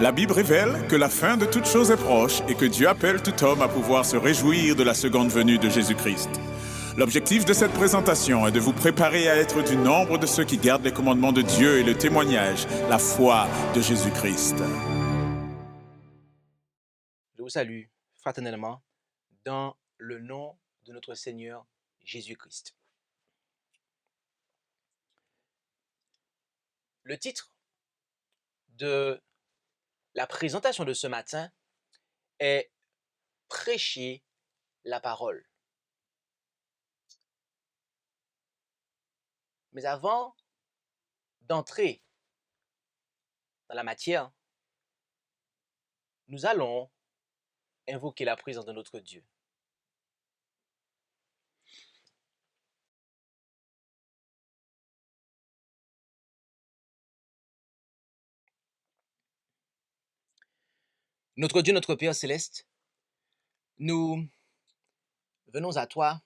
La Bible révèle que la fin de toute chose est proche et que Dieu appelle tout homme à pouvoir se réjouir de la seconde venue de Jésus-Christ. L'objectif de cette présentation est de vous préparer à être du nombre de ceux qui gardent les commandements de Dieu et le témoignage, la foi de Jésus-Christ. Je vous salue fraternellement dans le nom de notre Seigneur Jésus-Christ. Le titre de la présentation de ce matin est « Prêcher la parole ». Mais avant d'entrer dans la matière, nous allons invoquer la présence de notre Dieu. Notre Dieu, notre Père céleste, nous venons à toi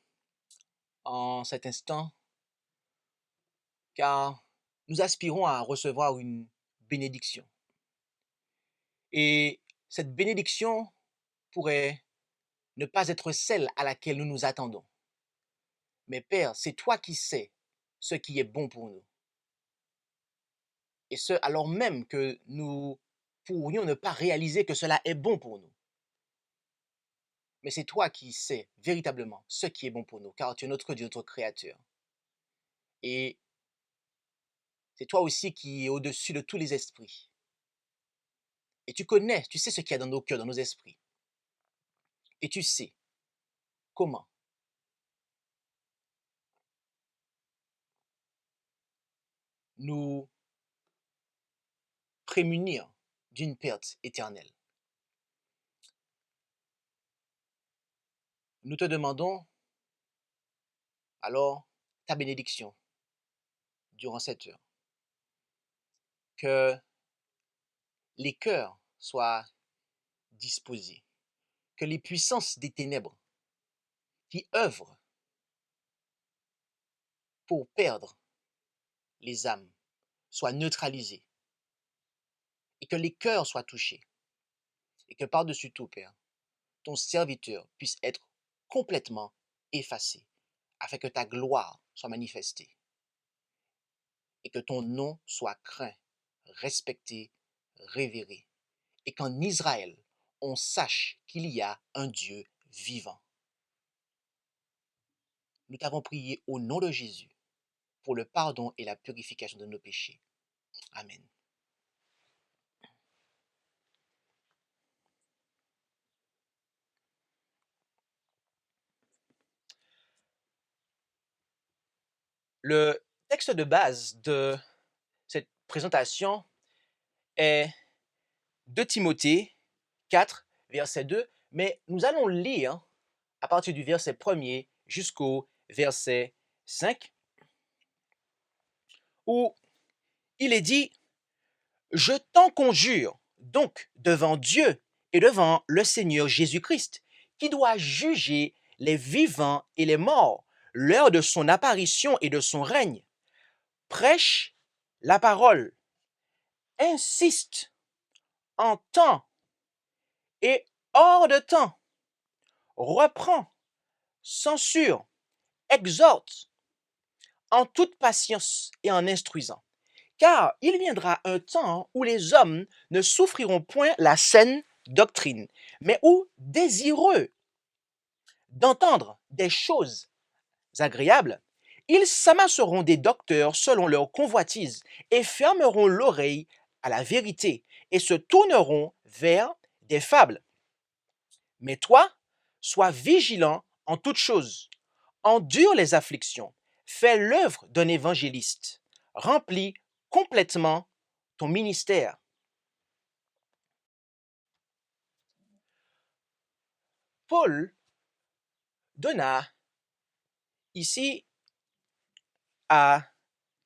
en cet instant car nous aspirons à recevoir une bénédiction. Et cette bénédiction pourrait ne pas être celle à laquelle nous nous attendons. Mais Père, c'est toi qui sais ce qui est bon pour nous. Et ce, alors même que nous pourrions ne pas réaliser que cela est bon pour nous. Mais c'est toi qui sais véritablement ce qui est bon pour nous, car tu es notre Dieu, notre Créateur. Et c'est toi aussi qui es au-dessus de tous les esprits. Et tu connais, tu sais ce qu'il y a dans nos cœurs, dans nos esprits. Et tu sais comment nous prémunir d'une perte éternelle. Nous te demandons alors ta bénédiction durant cette heure. Que les cœurs soient disposés, que les puissances des ténèbres qui œuvrent pour perdre les âmes soient neutralisées et que les cœurs soient touchés et que par-dessus tout, Père, ton serviteur puisse être complètement effacé afin que ta gloire soit manifestée et que ton nom soit craint, respecté, révéré et qu'en Israël, on sache qu'il y a un Dieu vivant. Nous t'avons prié au nom de Jésus pour le pardon et la purification de nos péchés. Amen. Le texte de base de cette présentation est 2 Timothée 4, verset 2, mais nous allons lire à partir du verset 1er jusqu'au verset 5, où il est dit « Je t'en conjure donc devant Dieu et devant le Seigneur Jésus-Christ, qui doit juger les vivants et les morts, l'heure de son apparition et de son règne. Prêche la parole, insiste en temps et hors de temps, reprend, censure, exhorte en toute patience et en instruisant. Car il viendra un temps où les hommes ne souffriront point la saine doctrine, mais où, désireux d'entendre des choses agréables, ils s'amasseront des docteurs selon leur convoitise et fermeront l'oreille à la vérité et se tourneront vers des fables. Mais toi, sois vigilant en toutes choses, endure les afflictions, fais l'œuvre d'un évangéliste, remplis complètement ton ministère. » Paul donna ici à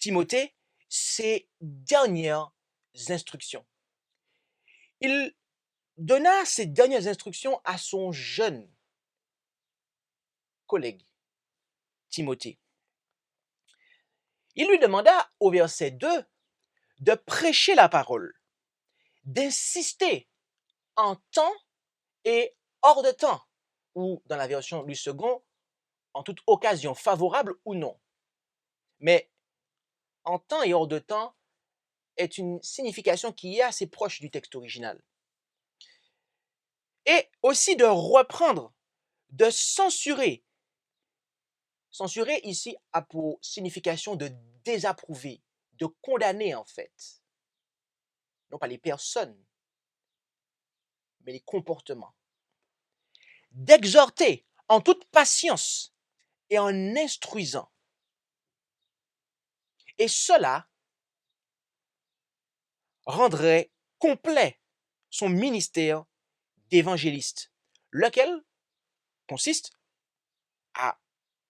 Timothée ses dernières instructions. Il donna ses dernières instructions à son jeune collègue, Timothée. Il lui demanda au verset 2 de prêcher la parole, d'insister en temps et hors de temps, ou dans la version Louis II, en toute occasion favorable ou non. Mais en temps et hors de temps est une signification qui est assez proche du texte original. Et aussi de reprendre, de censurer. Censurer ici a pour signification de désapprouver, de condamner en fait. Non pas les personnes, mais les comportements. D'exhorter en toute patience et en instruisant. Et cela rendrait complet son ministère d'évangéliste, lequel consiste à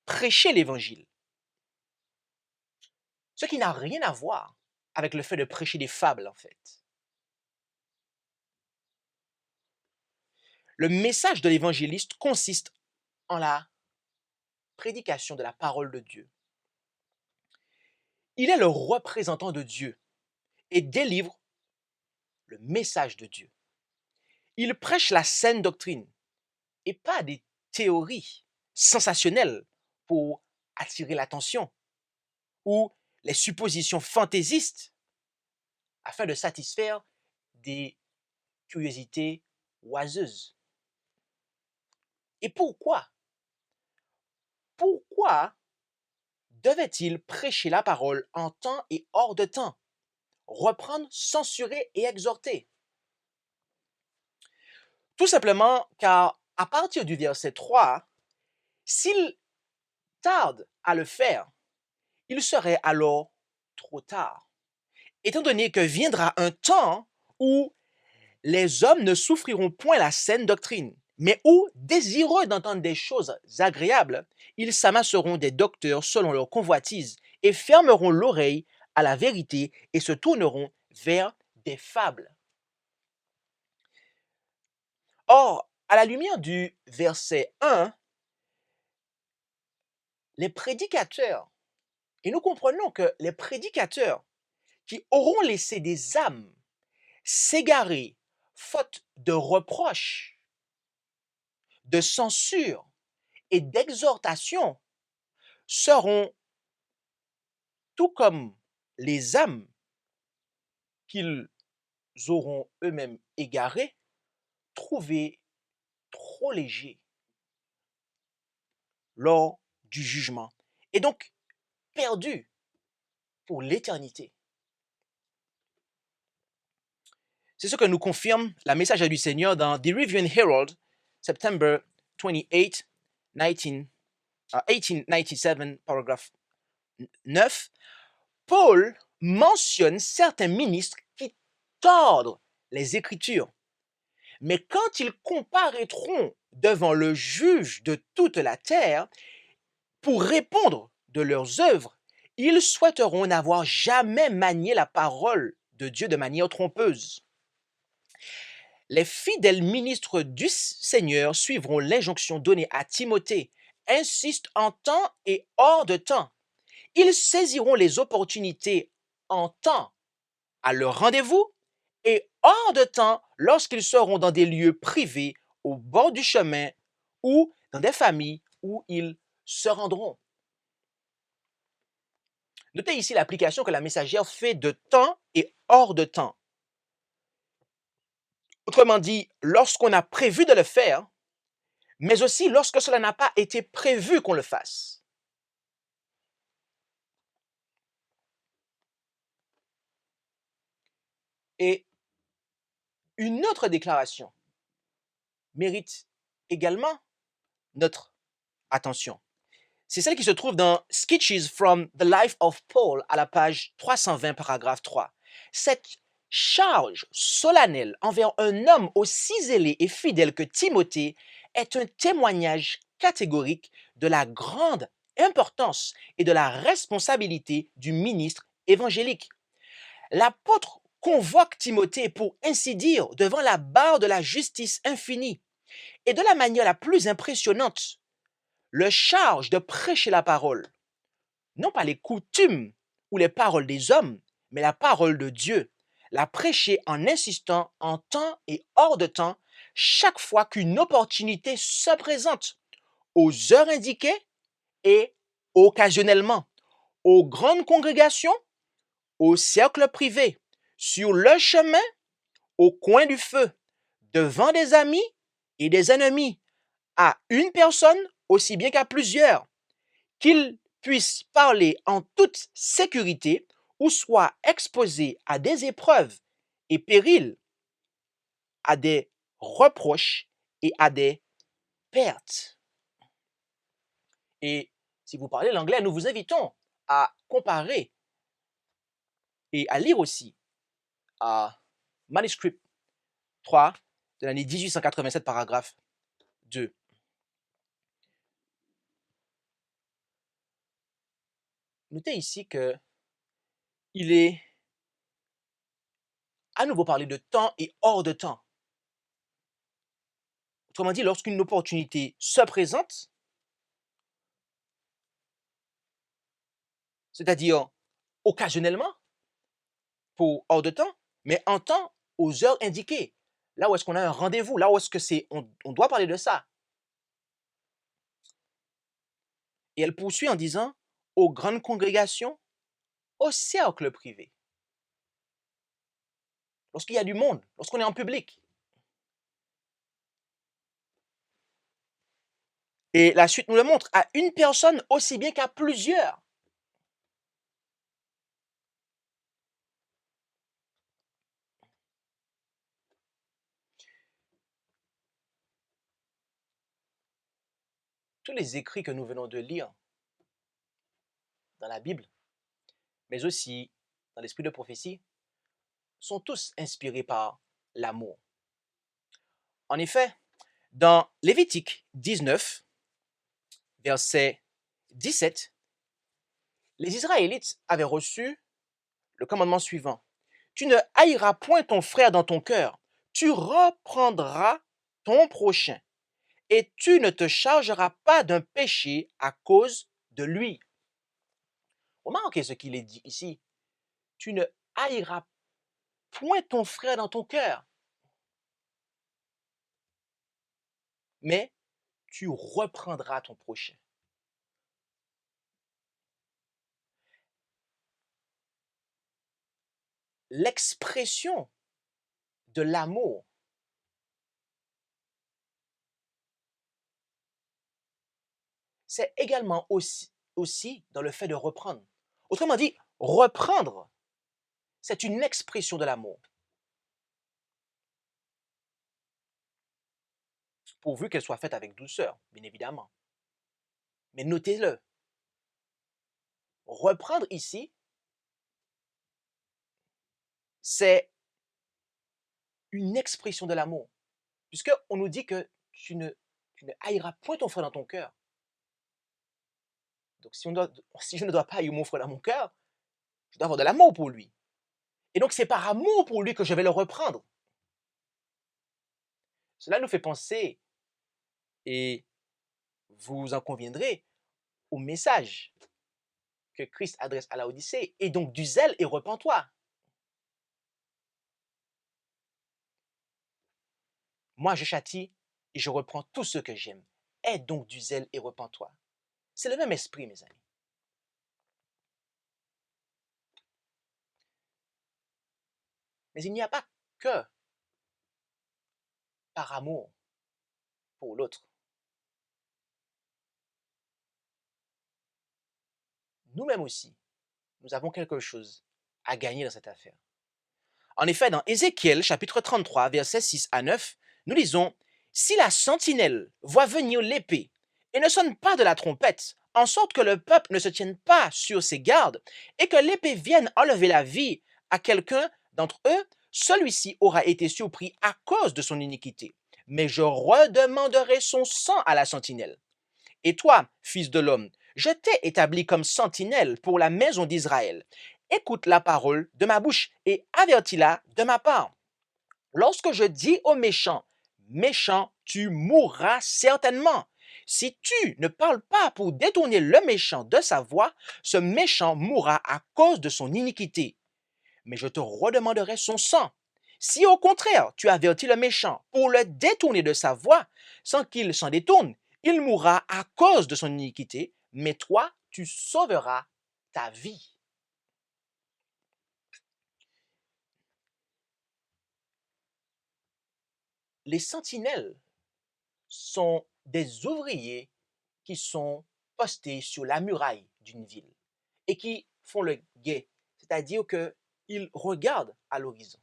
prêcher l'évangile. Ce qui n'a rien à voir avec le fait de prêcher des fables, en fait. Le message de l'évangéliste consiste en la prédication de la parole de Dieu. Il est le représentant de Dieu et délivre le message de Dieu. Il prêche la saine doctrine et pas des théories sensationnelles pour attirer l'attention ou les suppositions fantaisistes afin de satisfaire des curiosités oiseuses. Et pourquoi? Pourquoi devait-il prêcher la parole en temps et hors de temps? Reprendre, censurer et exhorter? Tout simplement car à partir du verset 3, s'il tarde à le faire, il serait alors trop tard. Étant donné que viendra un temps où les hommes ne souffriront point la saine doctrine, mais où, désireux d'entendre des choses agréables, ils s'amasseront des docteurs selon leur convoitise et fermeront l'oreille à la vérité et se tourneront vers des fables. Or, à la lumière du verset 1, les prédicateurs, et nous comprenons que les prédicateurs qui auront laissé des âmes s'égarer faute de reproches, de censure et d'exhortation seront, tout comme les âmes qu'ils auront eux-mêmes égarées, trouvées trop légers lors du jugement et donc perdues pour l'éternité. C'est ce que nous confirme la messagerie du Seigneur dans The Review and Herald, September 28, 1897, paragraphe 9. Paul mentionne certains ministres qui tordent les Écritures, mais quand ils comparaîtront devant le juge de toute la terre pour répondre de leurs œuvres, ils souhaiteront n'avoir jamais manié la parole de Dieu de manière trompeuse. Les fidèles ministres du Seigneur suivront l'injonction donnée à Timothée. Insiste en temps et hors de temps. Ils saisiront les opportunités en temps à leur rendez-vous et hors de temps lorsqu'ils seront dans des lieux privés au bord du chemin ou dans des familles où ils se rendront. Notez ici l'application que la messagère fait de temps et hors de temps. Autrement dit, lorsqu'on a prévu de le faire, mais aussi lorsque cela n'a pas été prévu qu'on le fasse. Et une autre déclaration mérite également notre attention. C'est celle qui se trouve dans Sketches from the Life of Paul à la page 320, paragraphe 3. Cette charge solennelle envers un homme aussi zélé et fidèle que Timothée est un témoignage catégorique de la grande importance et de la responsabilité du ministre évangélique. L'apôtre convoque Timothée pour ainsi dire devant la barre de la justice infinie et de la manière la plus impressionnante le charge de prêcher la parole, non pas les coutumes ou les paroles des hommes, mais la parole de Dieu, la prêcher en insistant en temps et hors de temps, chaque fois qu'une opportunité se présente, aux heures indiquées et occasionnellement, aux grandes congrégations, au cercle privé, sur le chemin, au coin du feu, devant des amis et des ennemis, à une personne aussi bien qu'à plusieurs, qu'ils puissent parler en toute sécurité ou soient exposés à des épreuves et périls, à des reproches et à des pertes. Et si vous parlez l'anglais, nous vous invitons à comparer et à lire aussi à Manuscript 3 de l'année 1887, paragraphe 2. Notez ici que il est à nouveau parlé de temps et hors de temps. Autrement dit, lorsqu'une opportunité se présente, c'est-à-dire occasionnellement, pour hors de temps, mais en temps, aux heures indiquées. Là où est-ce qu'on a un rendez-vous, là où est-ce que on doit parler de ça. Et elle poursuit en disant, aux grandes congrégations, au cercle privé. Lorsqu'il y a du monde, lorsqu'on est en public. Et la suite nous le montre, à une personne aussi bien qu'à plusieurs. Tous les écrits que nous venons de lire dans la Bible, mais aussi dans l'esprit de prophétie, sont tous inspirés par l'amour. En effet, dans Lévitique 19, verset 17, les Israélites avaient reçu le commandement suivant. Tu ne haïras point ton frère dans ton cœur, tu reprendras ton prochain, et tu ne te chargeras pas d'un péché à cause de lui. Remarquez ce qu'il est dit ici. Tu ne haïras point ton frère dans ton cœur, mais tu reprendras ton prochain. L'expression de l'amour c'est également aussi dans le fait de reprendre. Autrement dit, reprendre, c'est une expression de l'amour. Pourvu qu'elle soit faite avec douceur, bien évidemment. Mais notez-le, reprendre ici, c'est une expression de l'amour. Puisqu'on nous dit que tu ne haïras point ton frère dans ton cœur. Donc si je ne dois pas haïr mon frère dans mon cœur, je dois avoir de l'amour pour lui. Et donc c'est par amour pour lui que je vais le reprendre. Cela nous fait penser, et vous en conviendrez, au message que Christ adresse à la Odyssée, et donc du zèle et repens-toi. Moi je châtie et je reprends tout ce que j'aime. Aie donc du zèle et repens-toi. C'est le même esprit, mes amis. Mais il n'y a pas que par amour pour l'autre. Nous-mêmes aussi, nous avons quelque chose à gagner dans cette affaire. En effet, dans Ézéchiel, chapitre 33, versets 6 à 9, nous lisons « Si la sentinelle voit venir l'épée et ne sonne pas de la trompette, en sorte que le peuple ne se tienne pas sur ses gardes, et que l'épée vienne enlever la vie à quelqu'un d'entre eux, celui-ci aura été surpris à cause de son iniquité. Mais je redemanderai son sang à la sentinelle. Et toi, fils de l'homme, je t'ai établi comme sentinelle pour la maison d'Israël. Écoute la parole de ma bouche et avertis-la de ma part. Lorsque je dis au méchant, méchant, tu mourras certainement. Si tu ne parles pas pour détourner le méchant de sa voie, ce méchant mourra à cause de son iniquité. mais je te redemanderai son sang. Si au contraire tu avertis le méchant pour le détourner de sa voie, sans qu'il s'en détourne, il mourra à cause de son iniquité, mais toi, tu sauveras ta vie. Les sentinelles sont des ouvriers qui sont postés sur la muraille d'une ville et qui font le guet, c'est-à-dire qu'ils regardent à l'horizon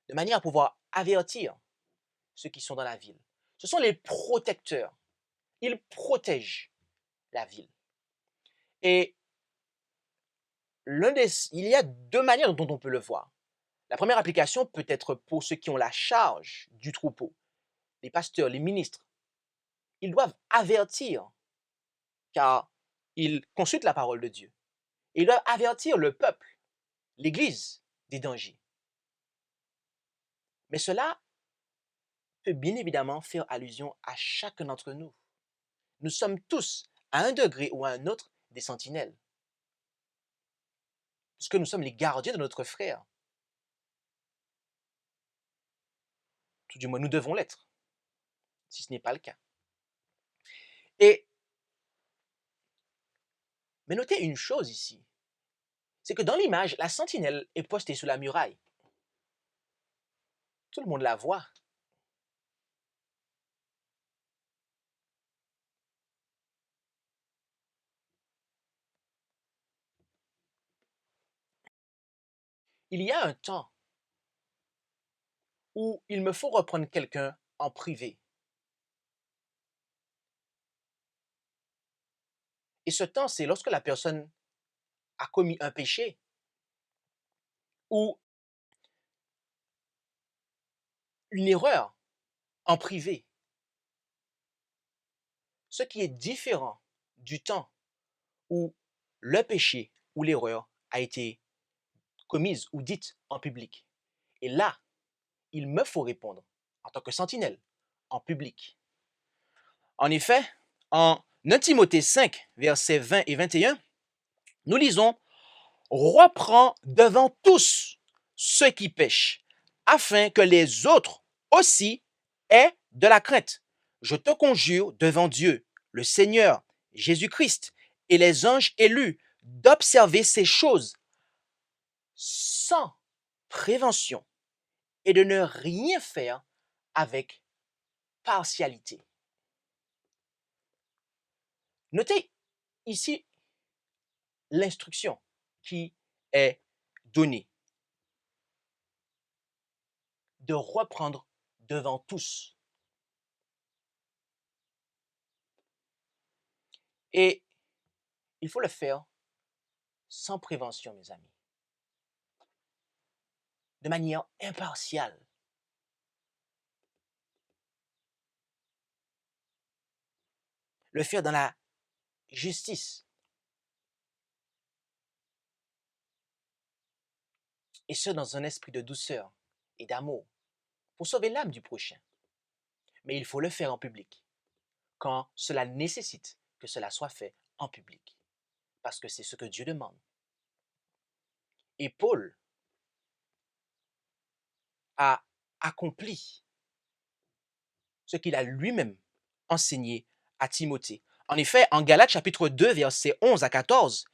de manière à pouvoir avertir ceux qui sont dans la ville. Ce sont les protecteurs. Ils protègent la ville. Et il y a deux manières dont on peut le voir. La première application peut être pour ceux qui ont la charge du troupeau, les pasteurs, les ministres. Ils doivent avertir, car ils consultent la parole de Dieu. Ils doivent avertir le peuple, l'Église, des dangers. Mais cela peut bien évidemment faire allusion à chacun d'entre nous. Nous sommes tous, à un degré ou à un autre, des sentinelles. Puisque nous sommes les gardiens de notre frère. Tout du moins, nous devons l'être, si ce n'est pas le cas. Mais notez une chose ici, c'est que dans l'image, la sentinelle est postée sur la muraille. Tout le monde la voit. Il y a un temps où il me faut reprendre quelqu'un en privé. Et ce temps, c'est lorsque la personne a commis un péché ou une erreur en privé. Ce qui est différent du temps où le péché ou l'erreur a été commise ou dite en public. Et là, il me faut répondre en tant que sentinelle, en public. En effet, en 1 Timothée 5, versets 20 et 21, nous lisons « Reprends devant tous ceux qui pêchent, afin que les autres aussi aient de la crainte. Je te conjure devant Dieu, le Seigneur, Jésus-Christ, et les anges élus, d'observer ces choses sans prévention et de ne rien faire avec partialité. » Notez ici l'instruction qui est donnée de reprendre devant tous. Et il faut le faire sans prévention, mes amis, de manière impartiale. Le faire dans la justice. Et ce, dans un esprit de douceur et d'amour, pour sauver l'âme du prochain. Mais il faut le faire en public, quand cela nécessite que cela soit fait en public, parce que c'est ce que Dieu demande. Et Paul a accompli ce qu'il a lui-même enseigné à Timothée. En effet, en Galates chapitre 2, versets 11 à 14,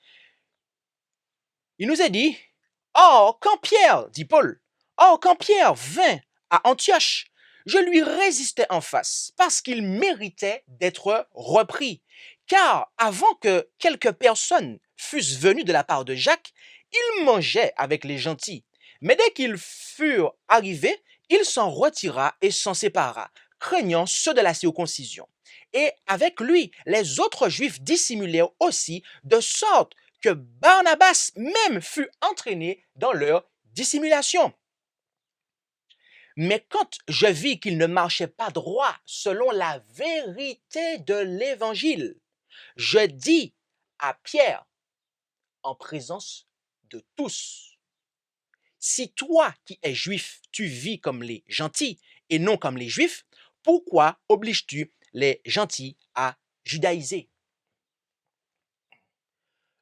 il nous est dit « Or, quand Pierre, dit Paul, or quand Pierre vint à Antioche, je lui résistais en face, parce qu'il méritait d'être repris. Car avant que quelques personnes fussent venues de la part de Jacques, il mangeait avec les gentils. Mais dès qu'ils furent arrivés, il s'en retira et s'en sépara, craignant ceux de la circoncision. Et avec lui, les autres Juifs dissimulèrent aussi, de sorte que Barnabas même fut entraîné dans leur dissimulation. Mais quand je vis qu'il ne marchait pas droit selon la vérité de l'Évangile, je dis à Pierre, en présence de tous, si toi qui es juif, tu vis comme les gentils et non comme les juifs, pourquoi obliges-tu les gentils à judaïser?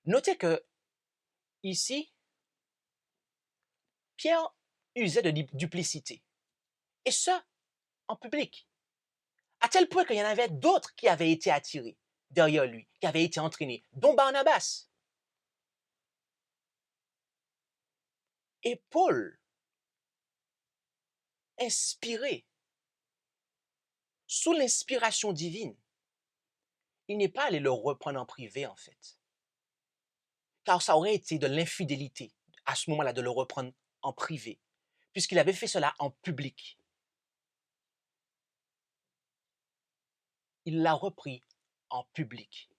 Notez que ici, Pierre usait de duplicité, et ce, en public, à tel point qu'il y en avait d'autres qui avaient été attirés derrière lui, qui avaient été entraînés, dont Barnabas. Et Paul, inspiré, sous l'inspiration divine, il n'est pas allé le reprendre en privé, en fait. Car ça aurait été de l'infidélité, à ce moment-là, de le reprendre en privé, puisqu'il avait fait cela en public. Il l'a repris en public,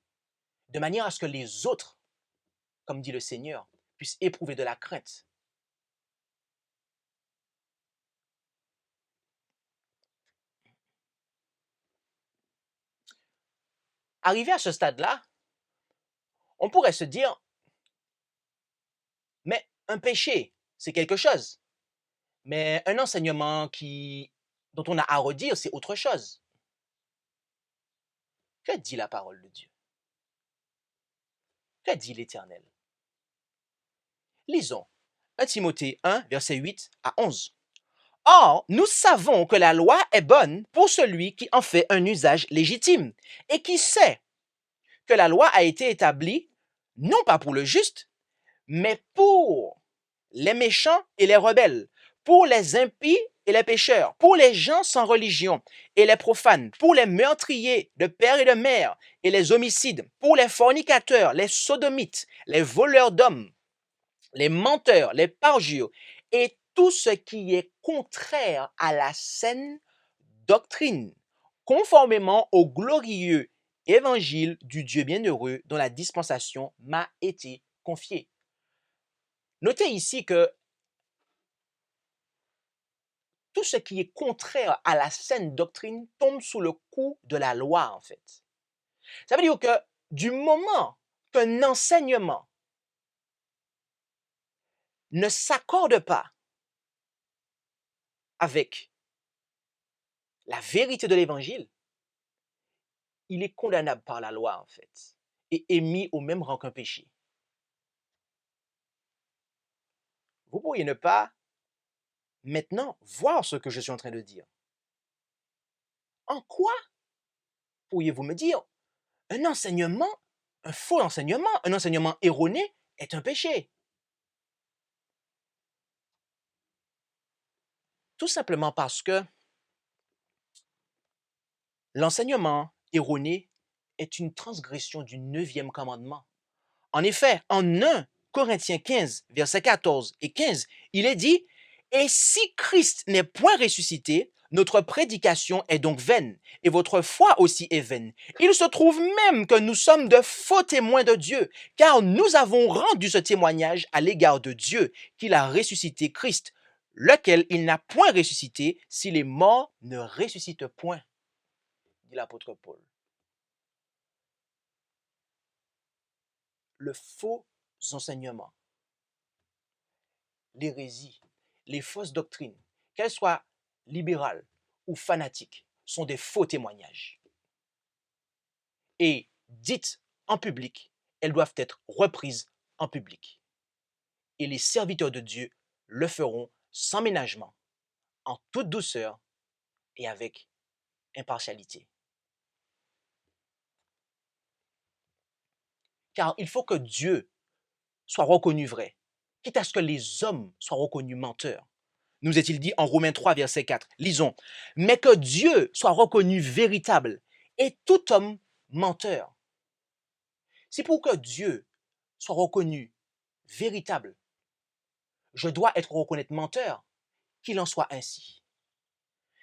de manière à ce que les autres, comme dit le Seigneur, puissent éprouver de la crainte. Arrivé à ce stade-là, on pourrait se dire, mais un péché, c'est quelque chose. Mais un enseignement dont on a à redire, c'est autre chose. Que dit la parole de Dieu? Que dit l'Éternel? Lisons 1 Timothée 1, versets 8 à 11. Or, nous savons que la loi est bonne pour celui qui en fait un usage légitime et qui sait que la loi a été établie non pas pour le juste, mais pour les méchants et les rebelles, pour les impies et les pécheurs, pour les gens sans religion et les profanes, pour les meurtriers de père et de mère et les homicides, pour les fornicateurs, les sodomites, les voleurs d'hommes, les menteurs, les parjures et tout ce qui est contraire à la saine doctrine, conformément au glorieux évangile du Dieu bienheureux dont la dispensation m'a été confiée. Notez ici que tout ce qui est contraire à la saine doctrine tombe sous le coup de la loi, en fait. Ça veut dire que du moment qu'un enseignement ne s'accorde pas avec la vérité de l'évangile, il est condamnable par la loi, en fait, et est mis au même rang qu'un péché. Vous pourriez ne pas maintenant voir ce que je suis en train de dire. En quoi pourriez-vous me dire un enseignement, un faux enseignement, un enseignement erroné est un péché? Tout simplement parce que l'enseignement erroné est une transgression du 9e commandement. En effet, en 1 Corinthiens 15, versets 14 et 15, il est dit « Et si Christ n'est point ressuscité, notre prédication est donc vaine, et votre foi aussi est vaine. Il se trouve même que nous sommes de faux témoins de Dieu, car nous avons rendu ce témoignage à l'égard de Dieu, qu'il a ressuscité Christ, lequel il n'a point ressuscité, si les morts ne ressuscitent point. » dit l'apôtre Paul. Le faux enseignement, l'hérésie, les fausses doctrines, qu'elles soient libérales ou fanatiques, sont des faux témoignages. Et dites en public, elles doivent être reprises en public. Et les serviteurs de Dieu le feront sans ménagement, en toute douceur et avec impartialité. Car il faut que Dieu soit reconnu vrai, quitte à ce que les hommes soient reconnus menteurs. Nous est-il dit en Romains 3, verset 4. Lisons. « Mais que Dieu soit reconnu véritable et tout homme menteur. » C'est pour que Dieu soit reconnu véritable, je dois être reconnu menteur, qu'il en soit ainsi.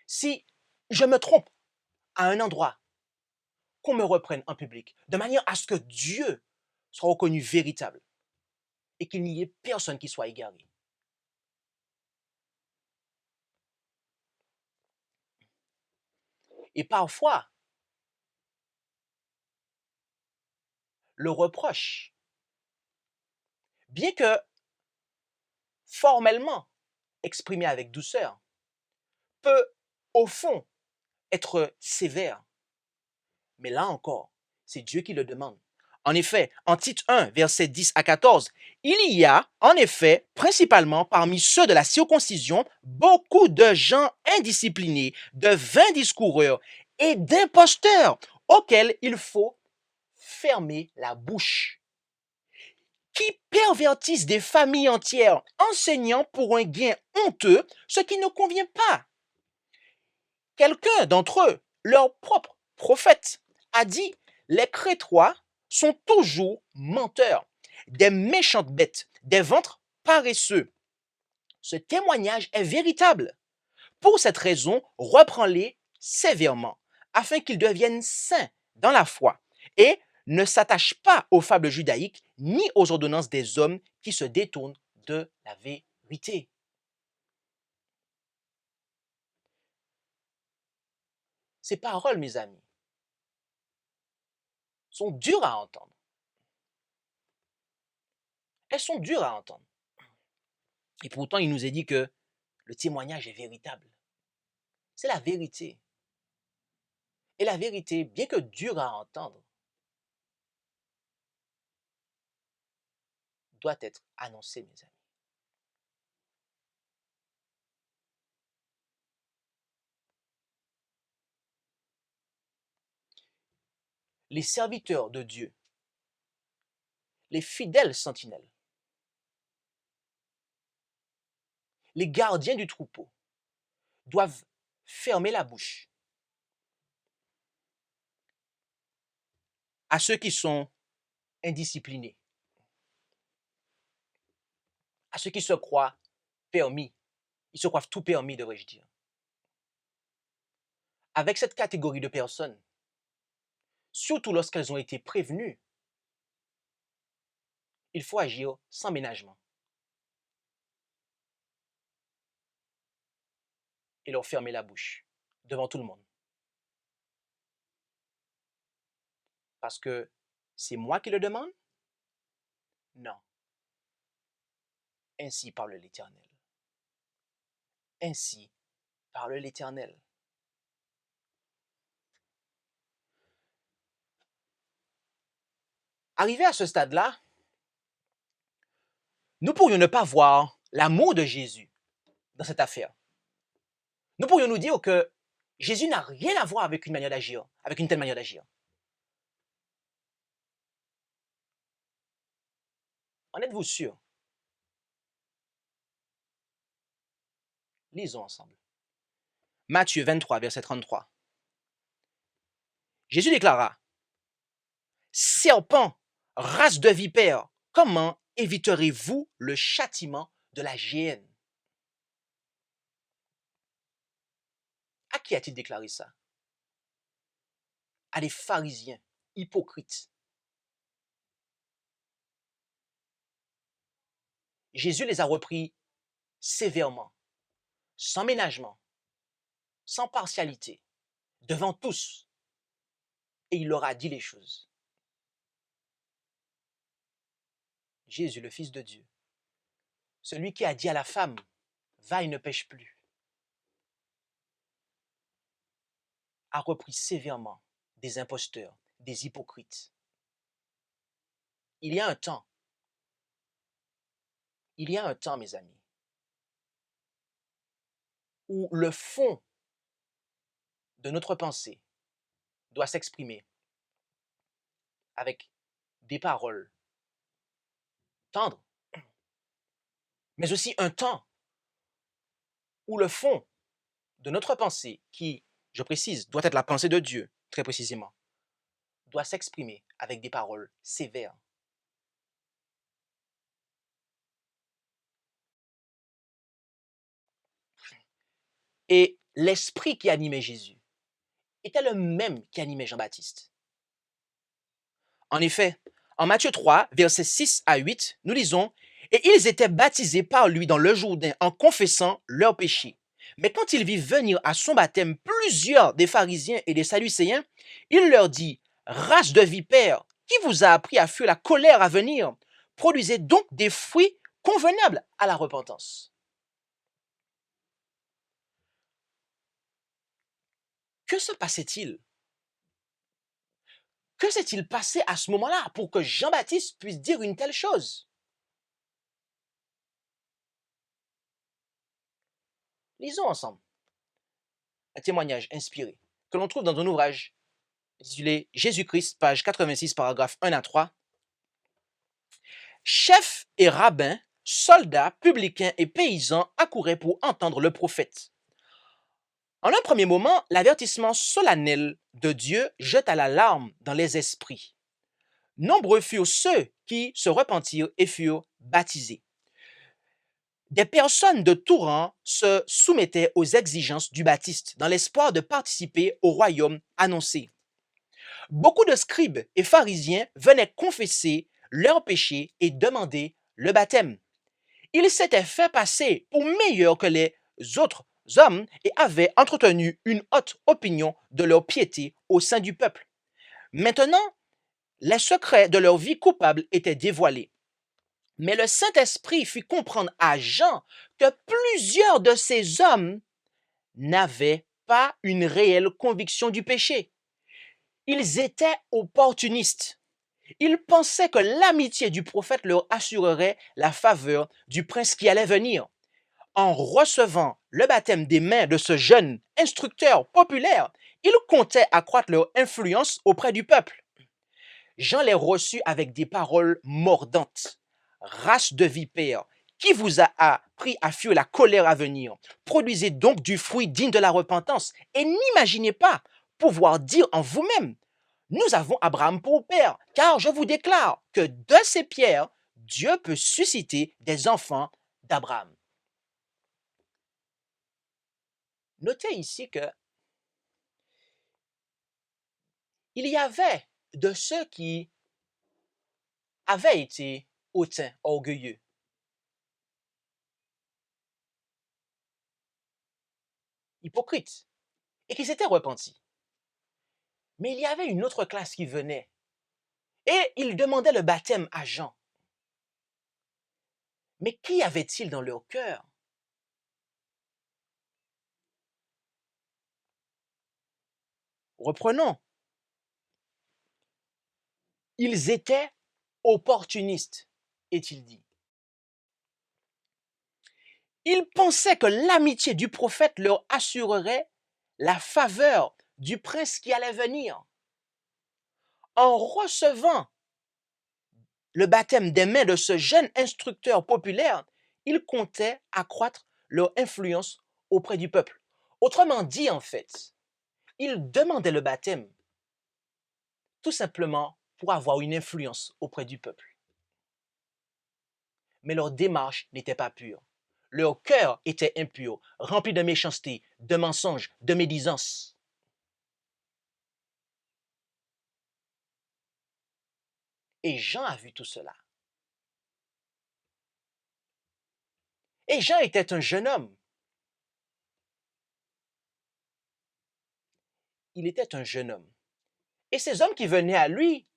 Si je me trompe à un endroit, qu'on me reprenne en public, de manière à ce que Dieu soit reconnu véritable et qu'il n'y ait personne qui soit égaré. Et parfois, le reproche, bien que formellement exprimé avec douceur, peut au fond être sévère. Mais là encore, c'est Dieu qui le demande. En effet, en Tite 1, versets 10 à 14, il y a, en effet, principalement parmi ceux de la circoncision, beaucoup de gens indisciplinés, de vains discoureurs et d'imposteurs auxquels il faut fermer la bouche, qui pervertissent des familles entières, enseignant pour un gain honteux ce qui ne convient pas. Quelqu'un d'entre eux, leur propre prophète, a dit: les Crétois sont toujours menteurs, des méchantes bêtes, des ventres paresseux. Ce témoignage est véritable. Pour cette raison, reprends-les sévèrement, afin qu'ils deviennent saints dans la foi et ne s'attachent pas aux fables judaïques ni aux ordonnances des hommes qui se détournent de la vérité. Ces paroles, mes amis, sont dures à entendre. Elles sont dures à entendre. Et pourtant, il nous est dit que le témoignage est véritable. C'est la vérité. Et la vérité, bien que dure à entendre, doit être annoncée, mes amis. Les serviteurs de Dieu, les fidèles sentinelles, les gardiens du troupeau doivent fermer la bouche à ceux qui sont indisciplinés, à ceux qui se croient permis. Ils se croient tout permis, devrais-je dire. Avec cette catégorie de personnes, surtout lorsqu'elles ont été prévenues, il faut agir sans ménagement et leur fermer la bouche devant tout le monde. Parce que c'est moi qui le demande? Non. Ainsi parle l'Éternel. Ainsi parle l'Éternel. Arrivé à ce stade-là, nous pourrions ne pas voir l'amour de Jésus dans cette affaire. Nous pourrions nous dire que Jésus n'a rien à voir avec une manière d'agir, avec une telle manière d'agir. En êtes-vous sûr? Lisons ensemble. Matthieu 23, verset 33. Jésus déclara: serpent, race de vipères, comment éviterez-vous le châtiment de la géhenne? À qui a-t-il déclaré ça? À des pharisiens hypocrites. Jésus les a repris sévèrement, sans ménagement, sans partialité, devant tous, et il leur a dit les choses. Jésus, le Fils de Dieu, celui qui a dit à la femme: va et ne pêche plus, a repris sévèrement des imposteurs, des hypocrites. Il y a un temps, mes amis, où le fond de notre pensée doit s'exprimer avec des paroles tendres, mais aussi un temps où le fond de notre pensée, qui, je précise, doit être la pensée de Dieu, très précisément, doit s'exprimer avec des paroles sévères. Et l'esprit qui animait Jésus était le même qui animait Jean-Baptiste. En effet, en Matthieu 3, versets 6 à 8, nous lisons: et ils étaient baptisés par lui dans le Jourdain en confessant leurs péchés. Mais quand il vit venir à son baptême plusieurs des pharisiens et des sadducéens, il leur dit: race de vipères, qui vous a appris à fuir la colère à venir? Produisez donc des fruits convenables à la repentance. Que se passait-il? Que s'est-il passé à ce moment-là pour que Jean-Baptiste puisse dire une telle chose? Lisons ensemble un témoignage inspiré que l'on trouve dans un ouvrage intitulé Jésus-Christ, page 86, paragraphe 1 à 3. Chefs et rabbins, soldats, publicains et paysans accouraient pour entendre le prophète. En un premier moment, l'avertissement solennel de Dieu jeta l'alarme dans les esprits. Nombreux furent ceux qui se repentirent et furent baptisés. Des personnes de tout rang se soumettaient aux exigences du baptiste dans l'espoir de participer au royaume annoncé. Beaucoup de scribes et pharisiens venaient confesser leurs péchés et demander le baptême. Ils s'étaient fait passer pour meilleurs que les autres hommes et avaient entretenu une haute opinion de leur piété au sein du peuple. Maintenant, les secrets de leur vie coupable étaient dévoilés. Mais le Saint-Esprit fit comprendre à Jean que plusieurs de ces hommes n'avaient pas une réelle conviction du péché. Ils étaient opportunistes. Ils pensaient que l'amitié du prophète leur assurerait la faveur du prince qui allait venir. En recevant le baptême des mains de ce jeune instructeur populaire, ils comptaient accroître leur influence auprès du peuple. Jean les reçut avec des paroles mordantes. Race de vipères, qui vous a appris à fuir la colère à venir? Produisez donc du fruit digne de la repentance et n'imaginez pas pouvoir dire en vous-même: nous avons Abraham pour père, car je vous déclare que de ces pierres, Dieu peut susciter des enfants d'Abraham. Notez ici que il y avait de ceux qui avaient été hautains, orgueilleux. Hypocrites, et qui s'étaient repentis. Mais il y avait une autre classe qui venait, et ils demandaient le baptême à Jean. Mais qu'y avait-il dans leur cœur? Reprenons. Ils étaient opportunistes, est-il dit. Ils pensaient que l'amitié du prophète leur assurerait la faveur du prince qui allait venir. En recevant le baptême des mains de ce jeune instructeur populaire, ils comptaient accroître leur influence auprès du peuple. Autrement dit, en fait, ils demandaient le baptême tout simplement pour avoir une influence auprès du peuple. Mais leur démarche n'était pas pure. Leur cœur était impur, rempli de méchanceté, de mensonges, de médisance. Et Jean a vu tout cela. Et Jean était un jeune homme. Il était un jeune homme. Et ces hommes qui venaient à lui,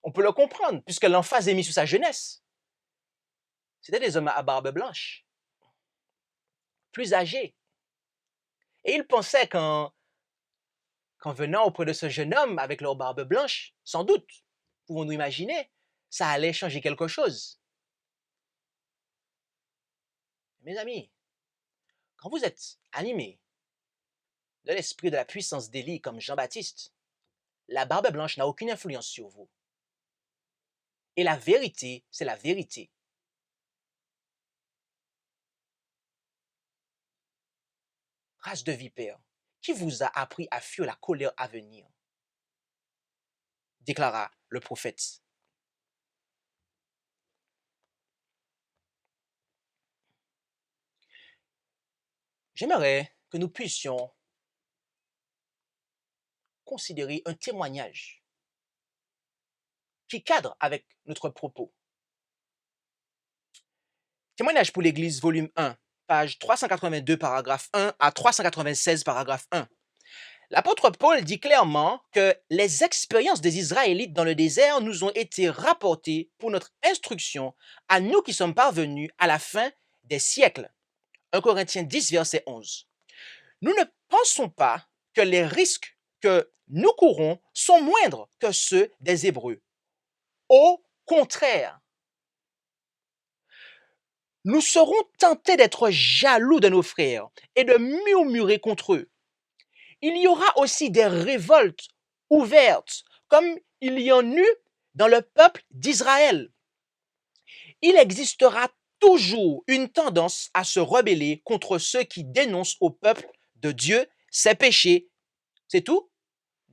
on peut le comprendre, puisque l'emphase est mise sur sa jeunesse. C'étaient des hommes à barbe blanche, plus âgés. Et ils pensaient qu'en venant auprès de ce jeune homme avec leur barbe blanche, sans doute, pouvons-nous imaginer, ça allait changer quelque chose. Mes amis, quand vous êtes animés de l'esprit de la puissance d'Élie comme Jean-Baptiste, la barbe blanche n'a aucune influence sur vous. Et la vérité, c'est la vérité. Race de vipères, qui vous a appris à fuir la colère à venir? Déclara le prophète. J'aimerais que nous puissions considérer un témoignage qui cadre avec notre propos. Témoignage pour l'Église, volume 1, page 382, paragraphe 1 à 396, paragraphe 1. L'apôtre Paul dit clairement que les expériences des Israélites dans le désert nous ont été rapportées pour notre instruction à nous qui sommes parvenus à la fin des siècles. 1 Corinthiens 10, verset 11. Nous ne pensons pas que les risques que nous courons sont moindres que ceux des Hébreux. Au contraire, nous serons tentés d'être jaloux de nos frères et de murmurer contre eux. Il y aura aussi des révoltes ouvertes, comme il y en eut dans le peuple d'Israël. Il existera toujours une tendance à se rebeller contre ceux qui dénoncent au peuple de Dieu ses péchés. C'est tout?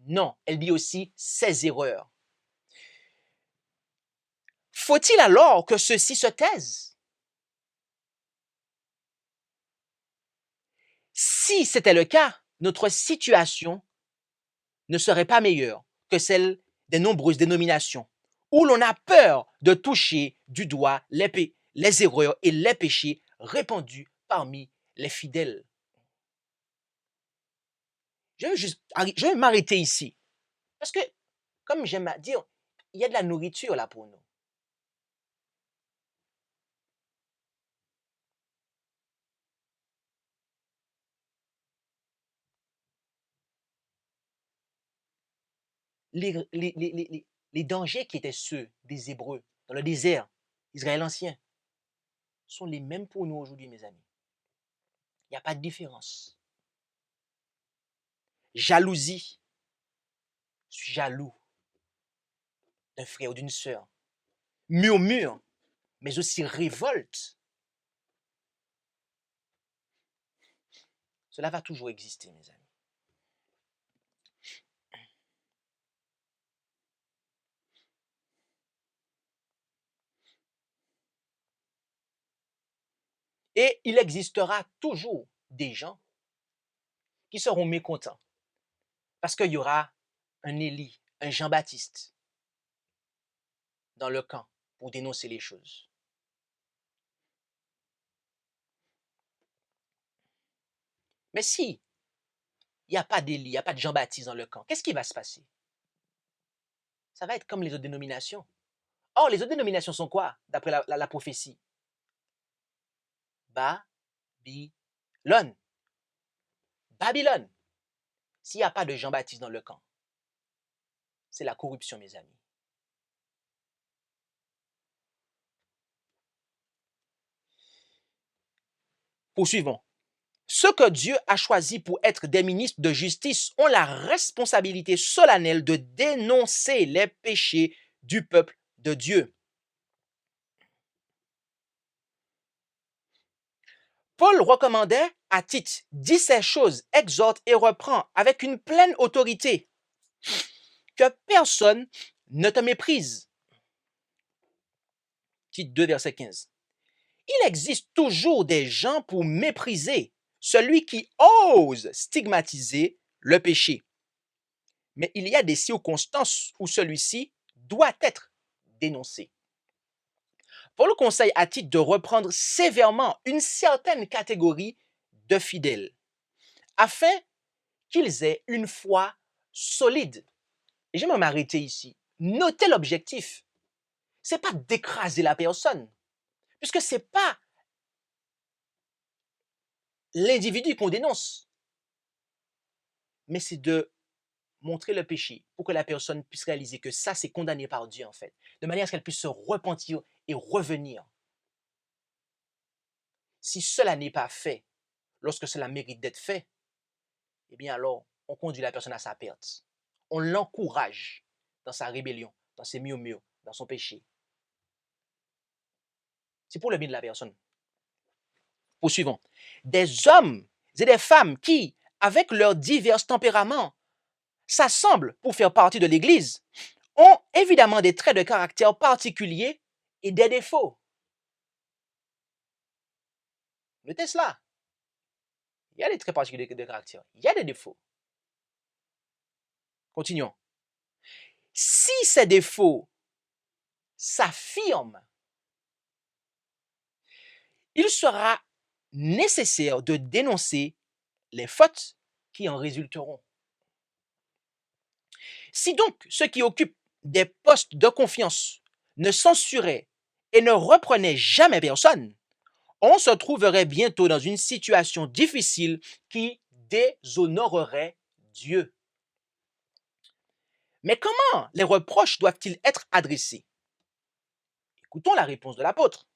Non, elle dit aussi ses erreurs. Faut-il alors que ceux-ci se taisent? Si c'était le cas, notre situation ne serait pas meilleure que celle des nombreuses dénominations où l'on a peur de toucher du doigt les erreurs et les péchés répandus parmi les fidèles. Je vais m'arrêter ici parce que, comme j'aime à dire, il y a de la nourriture là pour nous. Les dangers qui étaient ceux des Hébreux dans le désert, Israël ancien, sont les mêmes pour nous aujourd'hui, mes amis. Il n'y a pas de différence. Jalousie. Je suis jaloux d'un frère ou d'une sœur. Murmure, mais aussi révolte. Cela va toujours exister, mes amis. Et il existera toujours des gens qui seront mécontents parce qu'il y aura un Élie, un Jean-Baptiste dans le camp pour dénoncer les choses. Mais si il n'y a pas d'Élie, il n'y a pas de Jean-Baptiste dans le camp, qu'est-ce qui va se passer? Ça va être comme les autres dénominations. Or, les autres dénominations sont quoi, d'après la prophétie? Babylone. Babylone. S'il n'y a pas de Jean-Baptiste dans le camp, c'est la corruption, mes amis. Poursuivons. Ceux que Dieu a choisis pour être des ministres de justice ont la responsabilité solennelle de dénoncer les péchés du peuple de Dieu. Paul recommandait à Tite, dit ces choses, exhorte et reprend avec une pleine autorité, que personne ne te méprise. Tite 2, verset 15. Il existe toujours des gens pour mépriser celui qui ose stigmatiser le péché. Mais il y a des circonstances où celui-ci doit être dénoncé. Paul conseille à Tite de reprendre sévèrement une certaine catégorie de fidèles, afin qu'ils aient une foi solide. Et j'aimerais m'arrêter ici. Notez l'objectif. Ce n'est pas d'écraser la personne, puisque ce n'est pas l'individu qu'on dénonce, mais c'est de montrer le péché pour que la personne puisse réaliser que ça, c'est condamné par Dieu, en fait, de manière à ce qu'elle puisse se repentir et revenir. Si cela n'est pas fait, lorsque cela mérite d'être fait, eh bien alors, on conduit la personne à sa perte. On l'encourage dans sa rébellion, dans ses murmures, dans son péché. C'est pour le bien de la personne. Poursuivons. Des hommes et des femmes qui, avec leurs divers tempéraments, s'assemblent pour faire partie de l'Église, ont évidemment des traits de caractère particuliers et des défauts. Notez cela. Il y a des traits particuliers de caractère. Il y a des défauts. Continuons. Si ces défauts s'affirment, il sera nécessaire de dénoncer les fautes qui en résulteront. Si donc ceux qui occupent des postes de confiance ne censuraient et ne reprenaient jamais personne, on se trouverait bientôt dans une situation difficile qui déshonorerait Dieu. Mais comment les reproches doivent-ils être adressés? Écoutons la réponse de l'apôtre.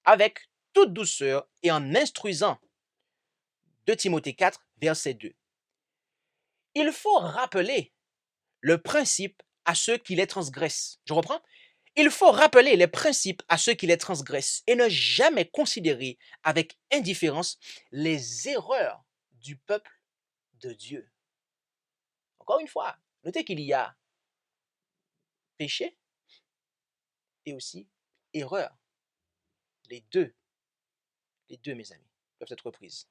Avec toute douceur et en instruisant. 2 Timothée 4, verset 2. Il faut rappeler le principe à ceux qui les transgressent. Je reprends. Il faut rappeler les principes à ceux qui les transgressent et ne jamais considérer avec indifférence les erreurs du peuple de Dieu. Encore une fois, notez qu'il y a péché et aussi erreur. Les deux, mes amis, peuvent être prises.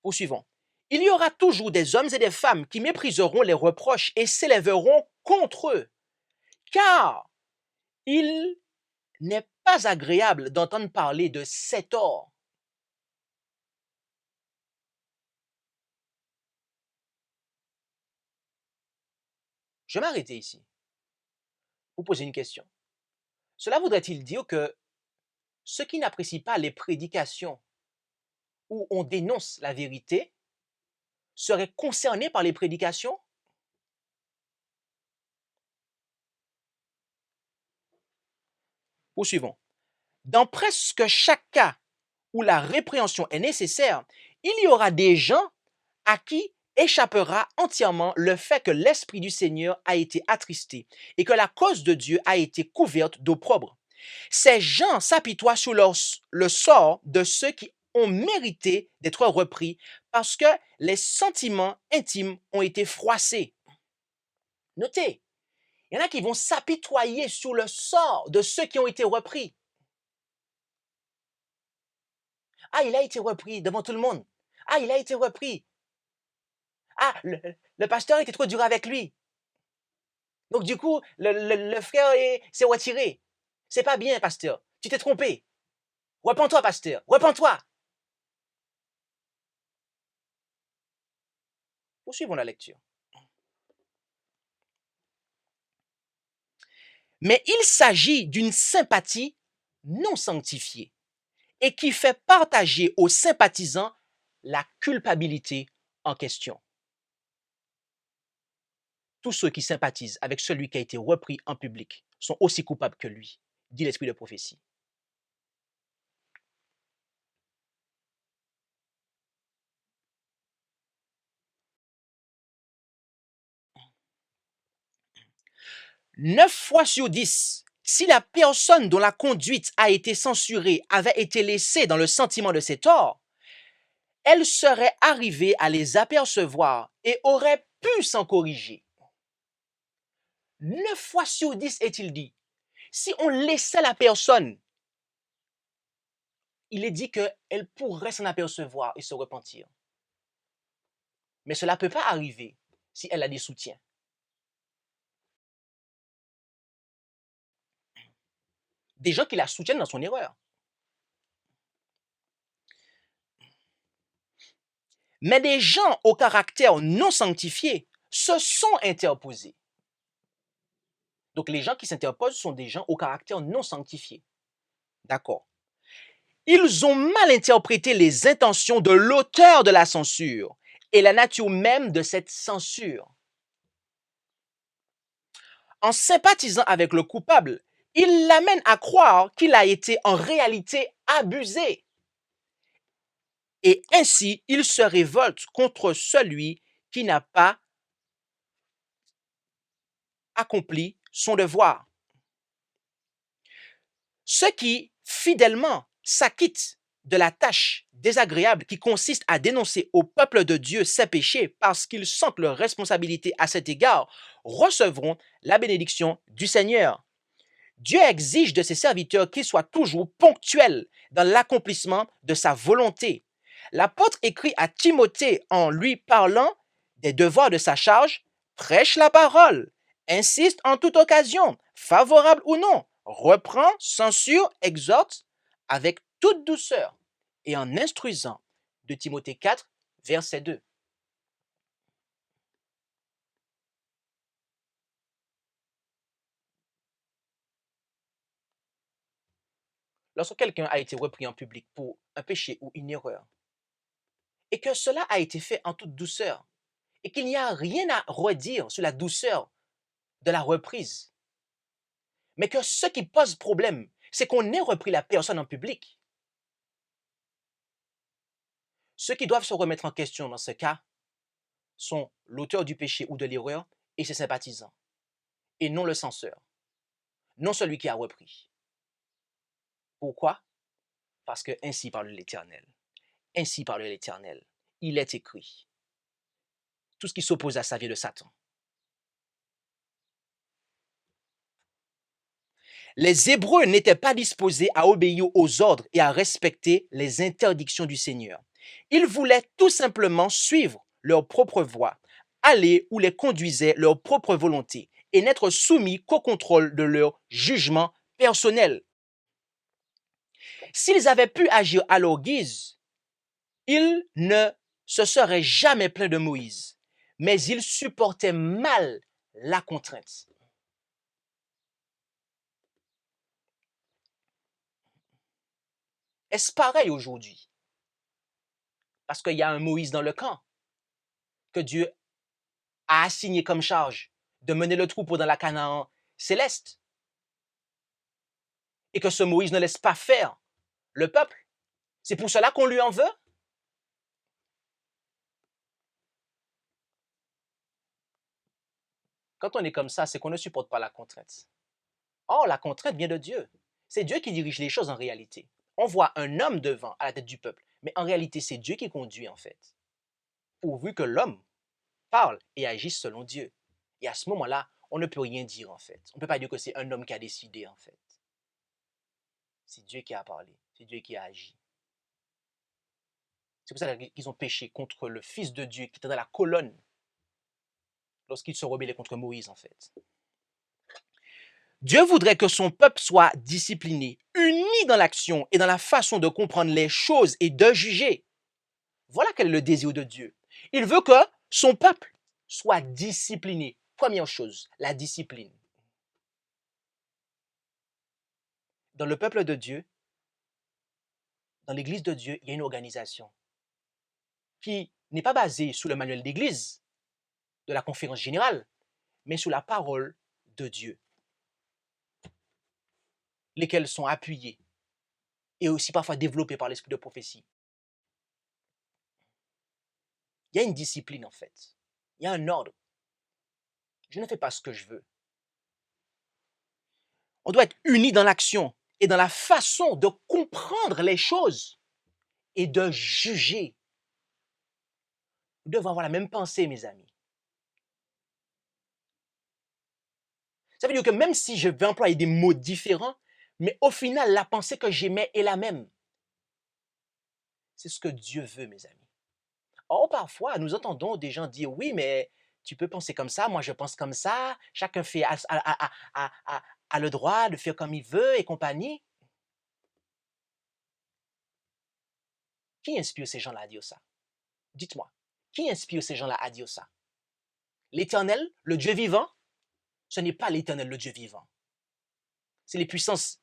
Poursuivons. Il y aura toujours des hommes et des femmes qui mépriseront les reproches et s'élèveront contre eux, car il n'est pas agréable d'entendre parler de cet or. Je vais m'arrêter ici. Vous poser une question. Cela voudrait-il dire que ceux qui n'apprécient pas les prédications où on dénonce la vérité seraient concernés par les prédications? Poursuivons. Dans presque chaque cas où la répréhension est nécessaire, il y aura des gens à qui échappera entièrement le fait que l'Esprit du Seigneur a été attristé et que la cause de Dieu a été couverte d'opprobre. Ces gens s'apitoient sur le sort de ceux qui ont mérité d'être repris parce que les sentiments intimes ont été froissés. Notez, il y en a qui vont s'apitoyer sur le sort de ceux qui ont été repris. Ah, il a été repris devant tout le monde. Ah, il a été repris. Ah, le pasteur était trop dur avec lui. Donc, du coup, le frère s'est retiré. C'est pas bien, pasteur. Tu t'es trompé. Repends-toi, pasteur. Repends-toi. Poursuivons la lecture. Mais il s'agit d'une sympathie non sanctifiée et qui fait partager aux sympathisants la culpabilité en question. Tous ceux qui sympathisent avec celui qui a été repris en public sont aussi coupables que lui, dit l'esprit de prophétie. « 9 fois sur 10, si la personne dont la conduite a été censurée avait été laissée dans le sentiment de ses torts, elle serait arrivée à les apercevoir et aurait pu s'en corriger. 9 fois sur 10, est-il dit. Si on laissait la personne, il est dit qu'elle pourrait s'en apercevoir et se repentir. Mais cela ne peut pas arriver si elle a des soutiens. Des gens qui la soutiennent dans son erreur. Mais des gens au caractère non sanctifié se sont interposés. Donc les gens qui s'interposent sont des gens au caractère non sanctifié. D'accord. Ils ont mal interprété les intentions de l'auteur de la censure et la nature même de cette censure. En sympathisant avec le coupable, ils l'amènent à croire qu'il a été en réalité abusé. Et ainsi, ils se révoltent contre celui qui n'a pas accompli son devoir. Ceux qui, fidèlement, s'acquittent de la tâche désagréable qui consiste à dénoncer au peuple de Dieu ses péchés parce qu'ils sentent leur responsabilité à cet égard, recevront la bénédiction du Seigneur. Dieu exige de ses serviteurs qu'ils soient toujours ponctuels dans l'accomplissement de sa volonté. L'apôtre écrit à Timothée en lui parlant des devoirs de sa charge, prêche la parole, insiste en toute occasion, favorable ou non, reprend, censure, exhorte avec toute douceur et en instruisant. De Timothée 4, verset 2. Lorsque quelqu'un a été repris en public pour un péché ou une erreur, et que cela a été fait en toute douceur, et qu'il n'y a rien à redire sur la douceur de la reprise. Mais que ce qui pose problème, c'est qu'on ait repris la personne en public. Ceux qui doivent se remettre en question dans ce cas sont l'auteur du péché ou de l'erreur et ses sympathisants, et non le censeur, non celui qui a repris. Pourquoi? Parce que ainsi parle l'Éternel. Ainsi parle l'Éternel. Il est écrit. Tout ce qui s'oppose à ça vient de Satan. Les Hébreux n'étaient pas disposés à obéir aux ordres et à respecter les interdictions du Seigneur. Ils voulaient tout simplement suivre leur propre voie, aller où les conduisait leur propre volonté et n'être soumis qu'au contrôle de leur jugement personnel. S'ils avaient pu agir à leur guise, ils ne se seraient jamais plaints de Moïse, mais ils supportaient mal la contrainte. Est-ce pareil aujourd'hui? Parce qu'il y a un Moïse dans le camp que Dieu a assigné comme charge de mener le troupeau dans la Canaan céleste et que ce Moïse ne laisse pas faire le peuple. C'est pour cela qu'on lui en veut. Quand on est comme ça, c'est qu'on ne supporte pas la contrainte. Or, la contrainte vient de Dieu. C'est Dieu qui dirige les choses en réalité. On voit un homme devant à la tête du peuple, mais en réalité, c'est Dieu qui conduit en fait. Pourvu que l'homme parle et agisse selon Dieu. Et à ce moment-là, on ne peut rien dire en fait. On ne peut pas dire que c'est un homme qui a décidé en fait. C'est Dieu qui a parlé, c'est Dieu qui a agi. C'est pour ça qu'ils ont péché contre le Fils de Dieu qui était dans la colonne lorsqu'il se rebellait contre Moïse en fait. Dieu voudrait que son peuple soit discipliné, uni dans l'action et dans la façon de comprendre les choses et de juger. Voilà quel est le désir de Dieu. Il veut que son peuple soit discipliné. Première chose, la discipline. Dans le peuple de Dieu, dans l'Église de Dieu, il y a une organisation qui n'est pas basée sur le manuel d'Église, de la conférence générale, mais sur la parole de Dieu, lesquelles sont appuyées et aussi parfois développées par l'esprit de prophétie. Il y a une discipline en fait. Il y a un ordre. Je ne fais pas ce que je veux. On doit être unis dans l'action et dans la façon de comprendre les choses et de juger. Nous devons avoir la même pensée, mes amis. Ça veut dire que même si je vais employer des mots différents, mais au final, la pensée que j'émets est la même. C'est ce que Dieu veut, mes amis. Or, parfois, nous entendons des gens dire, oui, mais tu peux penser comme ça, moi je pense comme ça, chacun a le droit de faire comme il veut et compagnie. Qui inspire ces gens-là à dire ça? Dites-moi, qui inspire ces gens-là à dire ça? L'Éternel, le Dieu vivant? Ce n'est pas l'Éternel, le Dieu vivant. C'est les puissances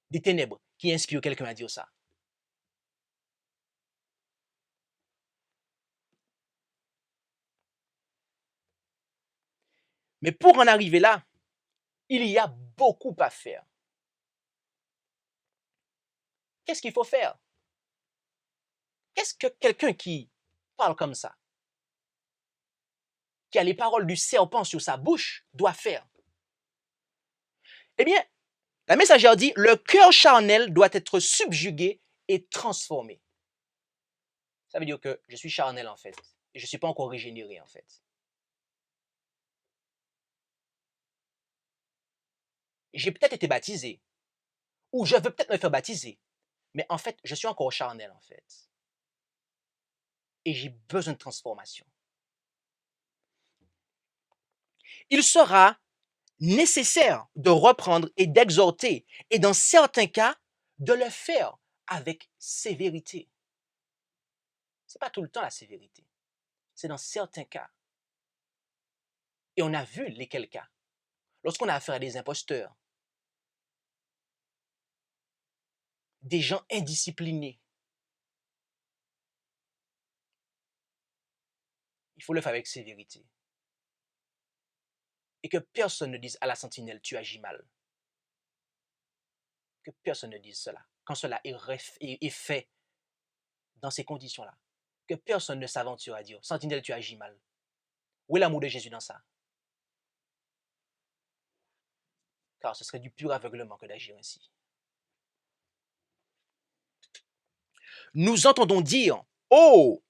des ténèbres qui inspirent quelqu'un à dire ça. Mais pour en arriver là, il y a beaucoup à faire. Qu'est-ce qu'il faut faire? Qu'est-ce que quelqu'un qui parle comme ça, qui a les paroles du serpent sur sa bouche, doit faire? Eh bien, la messagère dit, le cœur charnel doit être subjugué et transformé. Ça veut dire que je suis charnel en fait, et je ne suis pas encore régénéré en fait. J'ai peut-être été baptisé, ou je veux peut-être me faire baptiser, mais en fait, je suis encore charnel en fait. Et j'ai besoin de transformation. Il sera nécessaire de reprendre et d'exhorter, et dans certains cas, de le faire avec sévérité. Ce n'est pas tout le temps la sévérité, c'est dans certains cas. Et on a vu lesquels cas. Lorsqu'on a affaire à des imposteurs, des gens indisciplinés, il faut le faire avec sévérité. Et que personne ne dise à la sentinelle, tu agis mal. Que personne ne dise cela. Quand cela est fait dans ces conditions-là, que personne ne s'aventure à dire, sentinelle, tu agis mal. Où est l'amour de Jésus dans ça? Car ce serait du pur aveuglement que d'agir ainsi. Nous entendons dire, oh,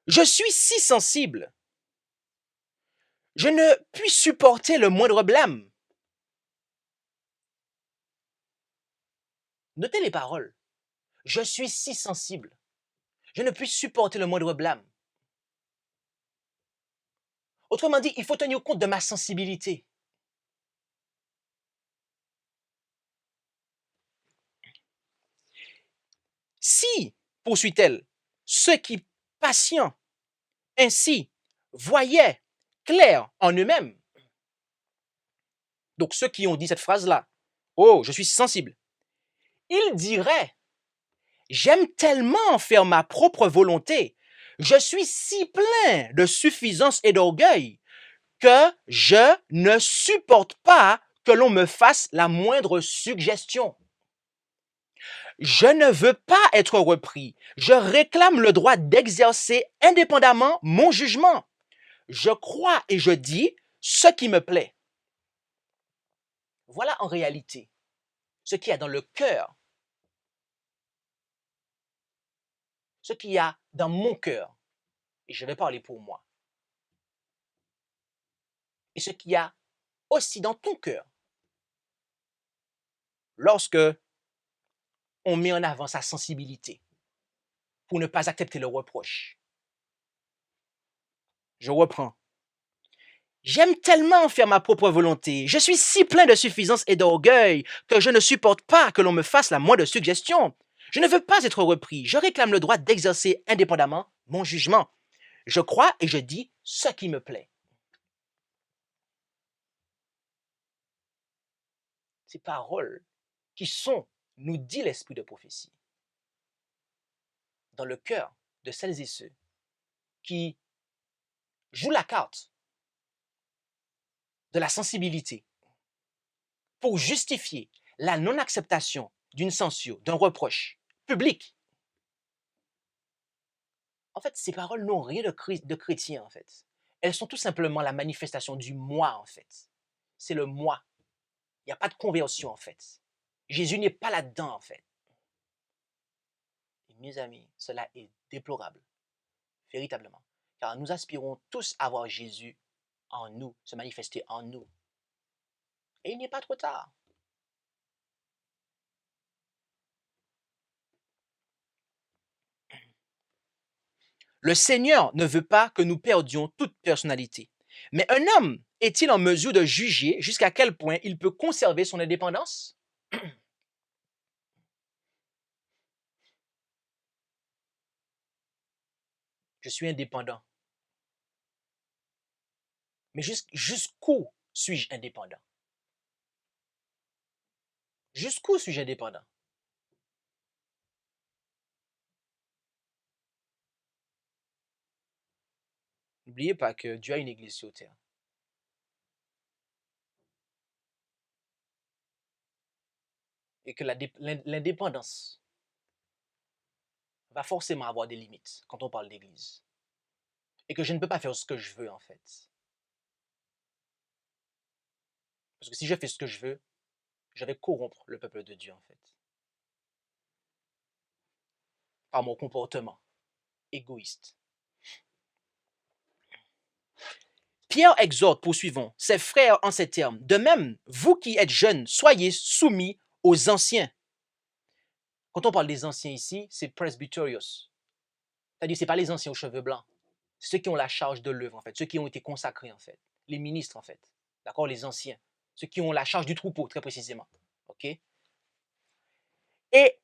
je suis si sensible. Je ne puis supporter le moindre blâme. Notez les paroles. Je suis si sensible. Je ne puis supporter le moindre blâme. Autrement dit, il faut tenir compte de ma sensibilité. Si, poursuit-elle, ceux qui, patients, ainsi, voyaient clair en eux-mêmes, donc ceux qui ont dit cette phrase-là, oh, je suis sensible, ils diraient, j'aime tellement faire ma propre volonté, je suis si plein de suffisance et d'orgueil que je ne supporte pas que l'on me fasse la moindre suggestion. Je ne veux pas être repris. Je réclame le droit d'exercer indépendamment mon jugement. Je crois et je dis ce qui me plaît. Voilà en réalité ce qu'il y a dans le cœur, ce qu'il y a dans mon cœur, et je vais parler pour moi, et ce qu'il y a aussi dans ton cœur. Lorsque on met en avant sa sensibilité pour ne pas accepter le reproche. Je reprends. J'aime tellement faire ma propre volonté. Je suis si plein de suffisance et d'orgueil que je ne supporte pas que l'on me fasse la moindre suggestion. Je ne veux pas être repris. Je réclame le droit d'exercer indépendamment mon jugement. Je crois et je dis ce qui me plaît. Ces paroles qui sont, nous dit l'esprit de prophétie, dans le cœur de celles et ceux qui jouent la carte de la sensibilité pour justifier la non-acceptation d'une censure, d'un reproche public. En fait, ces paroles n'ont rien de chrétien, en fait. Elles sont tout simplement la manifestation du moi, en fait. C'est le moi. Il n'y a pas de conversion, en fait. Jésus n'est pas là-dedans, en fait. Et mes amis, cela est déplorable, véritablement. Car nous aspirons tous à voir Jésus en nous, se manifester en nous. Et il n'est pas trop tard. Le Seigneur ne veut pas que nous perdions toute personnalité. Mais un homme est-il en mesure de juger jusqu'à quel point il peut conserver son indépendance? Je suis indépendant. Mais jusqu'où suis-je indépendant? Jusqu'où suis-je indépendant? N'oubliez pas que Dieu a une église sur terre. Et que l'indépendance va forcément avoir des limites quand on parle d'église. Et que je ne peux pas faire ce que je veux, en fait. Parce que si je fais ce que je veux, je vais corrompre le peuple de Dieu, en fait. Par mon comportement égoïste. Pierre exhorte, poursuivons, ses frères en ces termes. De même, vous qui êtes jeunes, soyez soumis aux anciens. Quand on parle des anciens ici, c'est presbyterios. C'est-à-dire, ce n'est pas les anciens aux cheveux blancs. C'est ceux qui ont la charge de l'œuvre, en fait. Ceux qui ont été consacrés, en fait. Les ministres, en fait. D'accord? Les anciens. Ceux qui ont la charge du troupeau, très précisément. OK? Et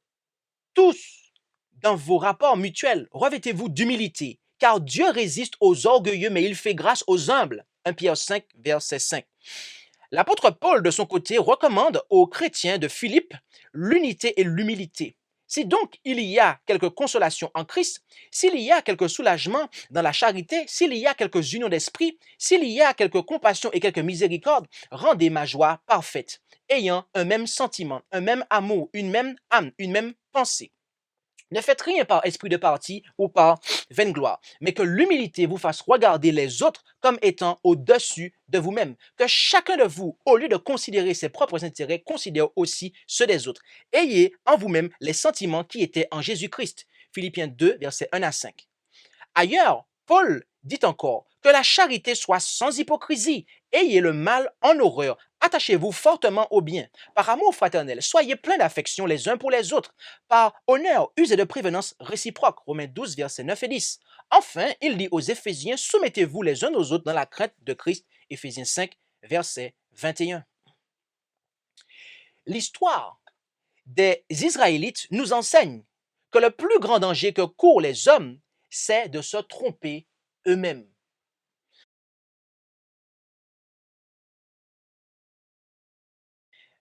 tous, dans vos rapports mutuels, revêtez-vous d'humilité, car Dieu résiste aux orgueilleux, mais il fait grâce aux humbles. 1 Pierre 5, verset 5. L'apôtre Paul, de son côté, recommande aux chrétiens de Philippe l'unité et l'humilité. Si donc il y a quelque consolation en Christ, s'il y a quelque soulagement dans la charité, s'il y a quelques unions d'esprit, s'il y a quelque compassion et quelque miséricorde, rendez ma joie parfaite, ayant un même sentiment, un même amour, une même âme, une même pensée. Ne faites rien par esprit de parti ou par vaine gloire, mais que l'humilité vous fasse regarder les autres comme étant au-dessus de vous-même. Que chacun de vous, au lieu de considérer ses propres intérêts, considère aussi ceux des autres. Ayez en vous-même les sentiments qui étaient en Jésus-Christ. Philippiens 2, versets 1 à 5. Ailleurs, Paul dit encore que la charité soit sans hypocrisie. Ayez le mal en horreur. Attachez-vous fortement au bien. Par amour fraternel, soyez pleins d'affection les uns pour les autres. Par honneur, usez de prévenance réciproque. Romains 12, versets 9 et 10. Enfin, il dit aux Éphésiens, soumettez-vous les uns aux autres dans la crainte de Christ. Éphésiens 5, verset 21. L'histoire des Israélites nous enseigne que le plus grand danger que courent les hommes, c'est de se tromper eux-mêmes.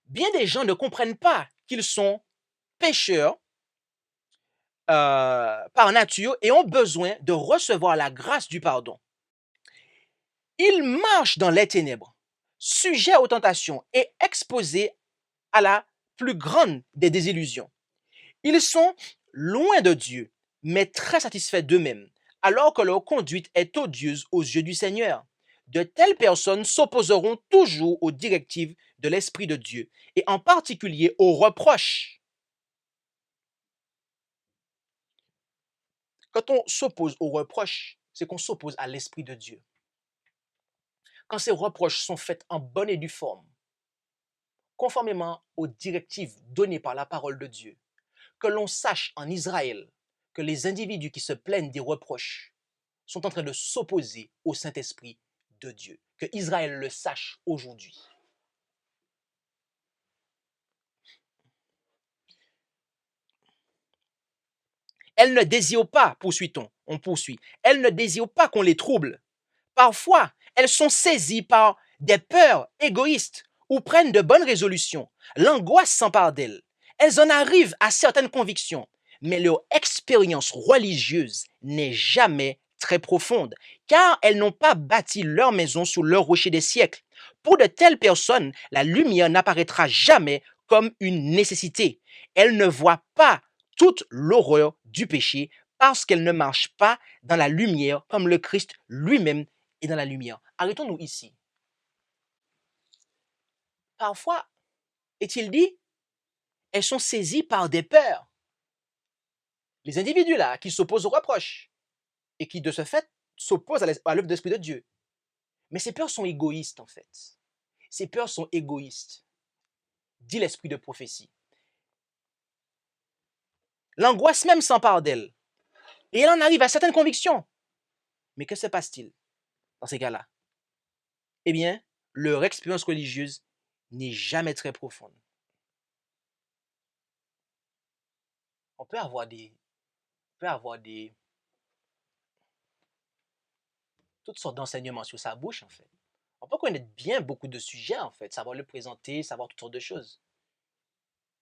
Bien des gens ne comprennent pas qu'ils sont pécheurs par nature et ont besoin de recevoir la grâce du pardon. Ils marchent dans les ténèbres, sujets aux tentations et exposés à la plus grande des désillusions. Ils sont loin de Dieu, mais très satisfaits d'eux-mêmes, alors que leur conduite est odieuse aux yeux du Seigneur. De telles personnes s'opposeront toujours aux directives de l'Esprit de Dieu, et en particulier aux reproches. Quand on s'oppose aux reproches, c'est qu'on s'oppose à l'Esprit de Dieu. Quand ces reproches sont faits en bonne et due forme, conformément aux directives données par la parole de Dieu, que l'on sache en Israël que les individus qui se plaignent des reproches sont en train de s'opposer au Saint-Esprit de Dieu. Que Israël le sache aujourd'hui. Elles ne désirent pas, poursuit-on, on poursuit, elles ne désirent pas qu'on les trouble. Parfois, elles sont saisies par des peurs égoïstes ou prennent de bonnes résolutions. L'angoisse s'empare d'elles. Elles en arrivent à certaines convictions, mais leur expérience religieuse n'est jamais très profonde, car elles n'ont pas bâti leur maison sur leur rocher des siècles. Pour de telles personnes, la lumière n'apparaîtra jamais comme une nécessité. Elles ne voient pas toute l'horreur du péché parce qu'elles ne marchent pas dans la lumière comme le Christ lui-même est dans la lumière. Arrêtons-nous ici. Parfois, est-il dit, elles sont saisies par des peurs. Les individus là qui s'opposent aux reproches et qui de ce fait s'opposent à l'œuvre de l'Esprit de Dieu. Mais ces peurs sont égoïstes en fait. Ces peurs sont égoïstes, dit l'esprit de prophétie. L'angoisse même s'empare d'elle. Et elle en arrive à certaines convictions. Mais que se passe-t-il dans ces cas-là? Eh bien, leur expérience religieuse n'est jamais très profonde. On peut avoir toutes sortes d'enseignements sur sa bouche, en fait. On peut connaître bien beaucoup de sujets, en fait, savoir le présenter, savoir toutes sortes de choses.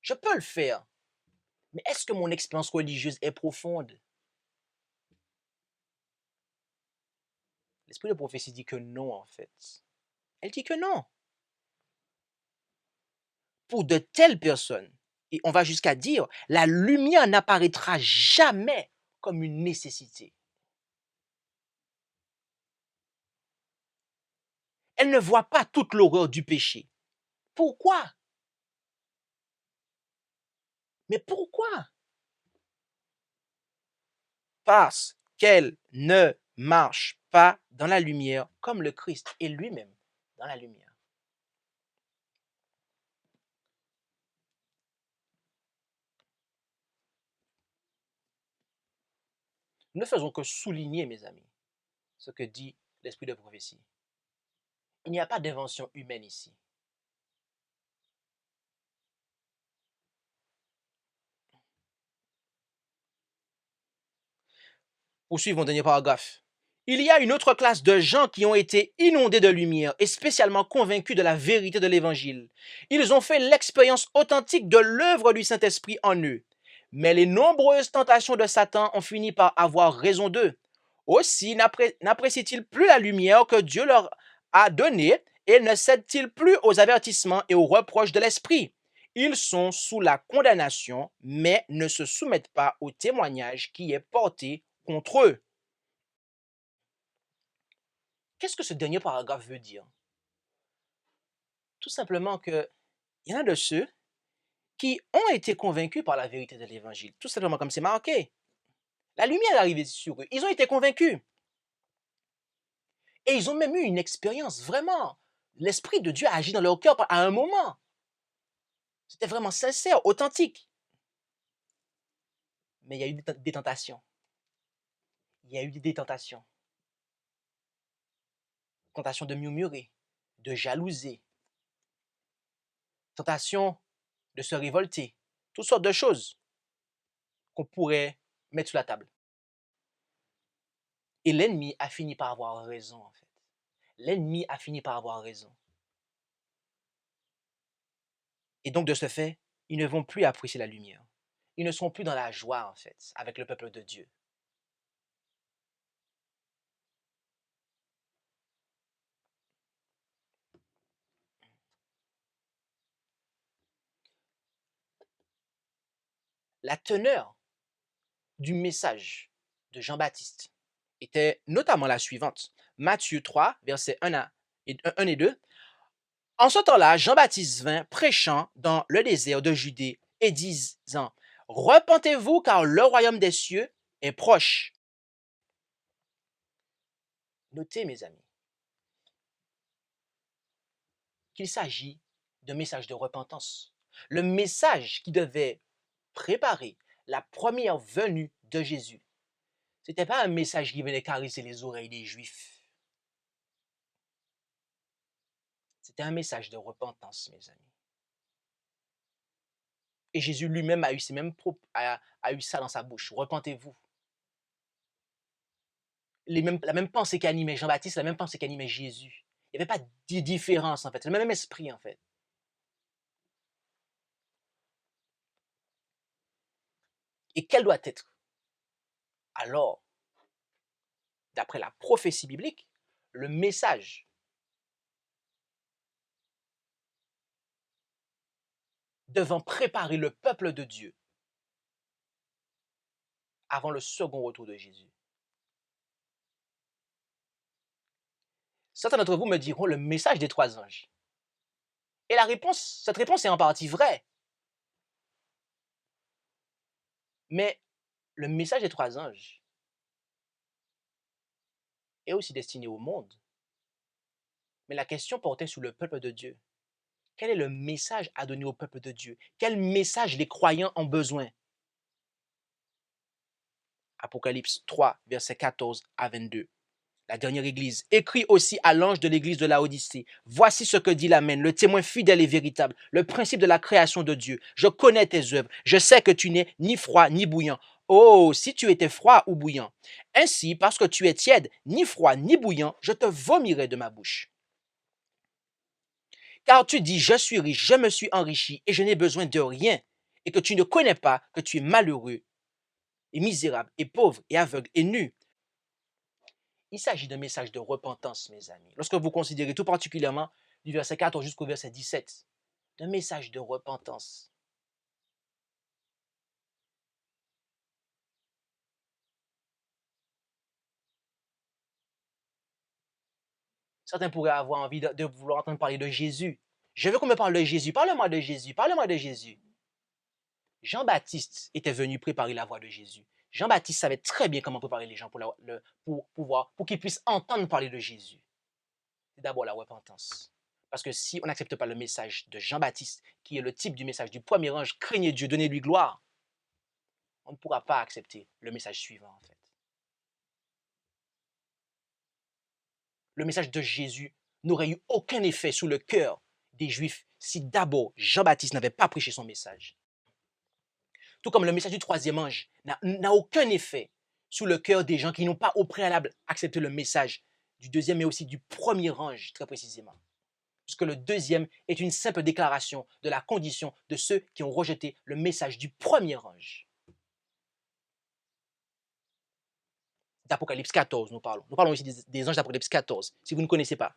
Je peux le faire, mais est-ce que mon expérience religieuse est profonde? L'esprit de prophétie dit que non, en fait. Elle dit que non. Pour de telles personnes, et on va jusqu'à dire, la lumière n'apparaîtra jamais comme une nécessité. Elle ne voit pas toute l'horreur du péché. Pourquoi? Mais pourquoi? Parce qu'elle ne marche pas dans la lumière comme le Christ est lui-même dans la lumière. Nous ne faisons que souligner, mes amis, ce que dit l'esprit de prophétie. Il n'y a pas d'invention humaine ici. Poursuivons mon dernier paragraphe. Il y a une autre classe de gens qui ont été inondés de lumière et spécialement convaincus de la vérité de l'Évangile. Ils ont fait l'expérience authentique de l'œuvre du Saint-Esprit en eux. Mais les nombreuses tentations de Satan ont fini par avoir raison d'eux. Aussi n'apprécient-ils plus la lumière que Dieu leur a donnée et ne cèdent-ils plus aux avertissements et aux reproches de l'Esprit. Ils sont sous la condamnation, mais ne se soumettent pas au témoignage qui est porté contre eux. Qu'est-ce que ce dernier paragraphe veut dire? Tout simplement qu'il y en a de ceux qui ont été convaincus par la vérité de l'Évangile. Tout simplement comme c'est marqué. La lumière est arrivée sur eux. Ils ont été convaincus. Et ils ont même eu une expérience, vraiment. L'Esprit de Dieu a agi dans leur cœur à un moment. C'était vraiment sincère, authentique. Mais il y a eu des tentations. Il y a eu des tentations. Tentation de murmurer, de jalouser. Tentation de se révolter. Toutes sortes de choses qu'on pourrait mettre sur la table. Et l'ennemi a fini par avoir raison, en fait. L'ennemi a fini par avoir raison. Et donc, de ce fait, ils ne vont plus apprécier la lumière. Ils ne sont plus dans la joie, en fait, avec le peuple de Dieu. La teneur du message de Jean-Baptiste était notamment la suivante. Matthieu 3, versets 1 et 2. En ce temps-là, Jean-Baptiste vint prêchant dans le désert de Judée et disant, « Repentez-vous car le royaume des cieux est proche. » Notez, mes amis, qu'il s'agit d'un message de repentance. Le message qui devait préparer la première venue de Jésus. Ce n'était pas un message qui venait caresser les oreilles des Juifs. C'était un message de repentance, mes amis. Et Jésus lui-même a eu ça dans sa bouche. Repentez-vous. La même pensée qui animait Jean-Baptiste, la même pensée qui animait Jésus. Il n'y avait pas de différence, en fait. C'est le même esprit, en fait. Et quel doit être, alors, d'après la prophétie biblique, le message devant préparer le peuple de Dieu avant le second retour de Jésus? Certains d'entre vous me diront le message des 3 anges. Et cette réponse est en partie vraie. Mais le message des 3 anges est aussi destiné au monde. Mais la question portait sur le peuple de Dieu. Quel est le message à donner au peuple de Dieu? Quel message les croyants ont besoin? Apocalypse 3, versets 14 à 22. La dernière église. Écrit aussi à l'ange de l'église de Laodicée. Voici ce que dit l'Amen, le témoin fidèle et véritable, le principe de la création de Dieu. Je connais tes œuvres. Je sais que tu n'es ni froid ni bouillant. Oh, si tu étais froid ou bouillant. Ainsi, parce que tu es tiède, ni froid ni bouillant, je te vomirai de ma bouche. Car tu dis, je suis riche, je me suis enrichi et je n'ai besoin de rien, et que tu ne connais pas que tu es malheureux et misérable et pauvre et aveugle et nu. Il s'agit d'un message de repentance, mes amis. Lorsque vous considérez tout particulièrement du verset 14 jusqu'au verset 17, d'un message de repentance. Certains pourraient avoir envie de vouloir entendre parler de Jésus. Je veux qu'on me parle de Jésus. Parle-moi de Jésus. Parle-moi de Jésus. Jean-Baptiste était venu préparer la voie de Jésus. Jean-Baptiste savait très bien comment préparer les gens pour qu'ils puissent entendre parler de Jésus. C'est d'abord la repentance. Parce que si on n'accepte pas le message de Jean-Baptiste, qui est le type du message du premier ange, craignez Dieu, donnez-lui gloire, on ne pourra pas accepter le message suivant, en fait. Le message de Jésus n'aurait eu aucun effet sur le cœur des Juifs si d'abord Jean-Baptiste n'avait pas prêché son message. Tout comme le message du troisième ange n'a aucun effet sur le cœur des gens qui n'ont pas au préalable accepté le message du deuxième mais aussi du premier ange, très précisément. Puisque le deuxième est une simple déclaration de la condition de ceux qui ont rejeté le message du premier ange. d'Apocalypse 14, nous parlons. Nous parlons ici des anges d'Apocalypse 14, si vous ne connaissez pas.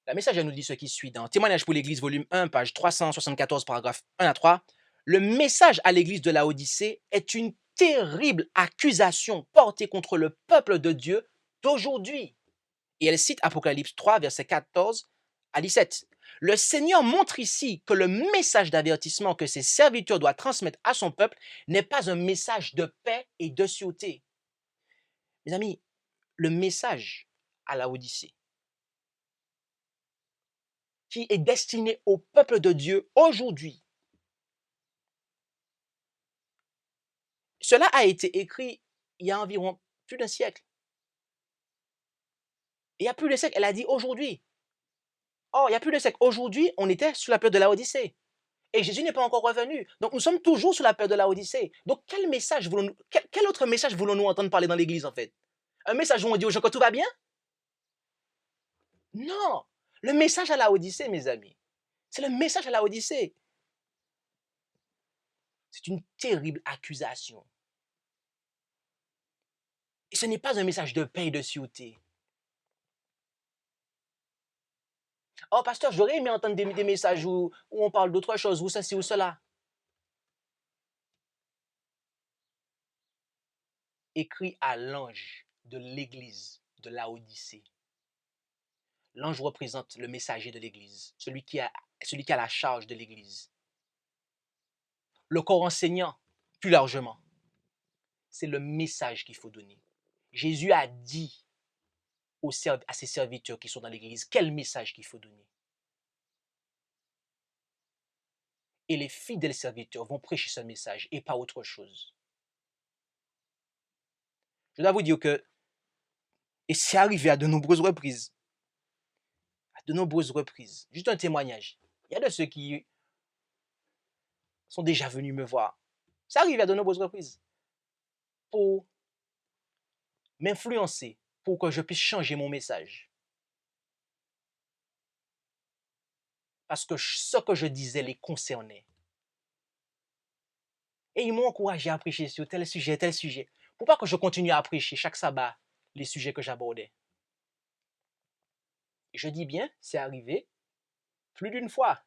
La messagerie nous dit ce qui suit dans Témoignage pour l'Église, volume 1, page 374, paragraphe 1 à 3. Le message à l'Église de Laodicée est une terrible accusation portée contre le peuple de Dieu d'aujourd'hui. Et elle cite Apocalypse 3, versets 14 à 17. Le Seigneur montre ici que le message d'avertissement que ses serviteurs doivent transmettre à son peuple n'est pas un message de paix et de sûreté. Mes amis, le message à Laodicée qui est destiné au peuple de Dieu aujourd'hui. Cela a été écrit il y a environ plus d'un siècle. Il y a plus de siècle, elle a dit aujourd'hui. Or, il y a plus de siècle. Aujourd'hui, on était sous la période de Laodicée. Et Jésus n'est pas encore revenu. Donc, nous sommes toujours sous la période de Laodicée. Donc, quel autre message voulons-nous entendre parler dans l'Église, en fait? Un message où on dit aux gens que tout va bien? Non. Le message à Laodicée, mes amis, c'est le message à Laodicée. C'est une terrible accusation. Et ce n'est pas un message de paix et de sûreté. Oh, pasteur, j'aurais aimé entendre des messages où on parle d'autre chose, ou ceci ou cela. Écrit à l'ange de l'église de Laodicée. L'ange représente le messager de l'église, celui qui a la charge de l'église. Le corps enseignant, plus largement, c'est le message qu'il faut donner. Jésus a dit à ses serviteurs qui sont dans l'église quel message qu'il faut donner. Et les fidèles serviteurs vont prêcher ce message et pas autre chose. Je dois vous dire que, et c'est arrivé à de nombreuses reprises, juste un témoignage. Il y a de ceux qui sont déjà venus me voir. C'est arrivé à de nombreuses reprises pour m'influencer, pour que je puisse changer mon message. Parce que ce que je disais les concernait. Et ils m'ont encouragé à prêcher sur tel sujet. Pour pas que je continue à prêcher chaque sabbat les sujets que j'abordais. Je dis bien, c'est arrivé plus d'une fois.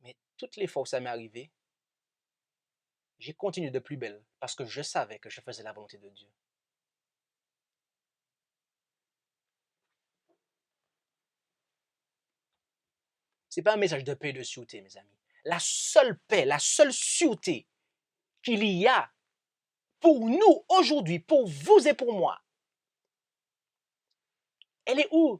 Mais toutes les fois où ça m'est arrivé, j'ai continué de plus belle parce que je savais que je faisais la volonté de Dieu. Ce n'est pas un message de paix et de sûreté, mes amis. La seule paix, la seule sûreté qu'il y a pour nous aujourd'hui, pour vous et pour moi, elle est où?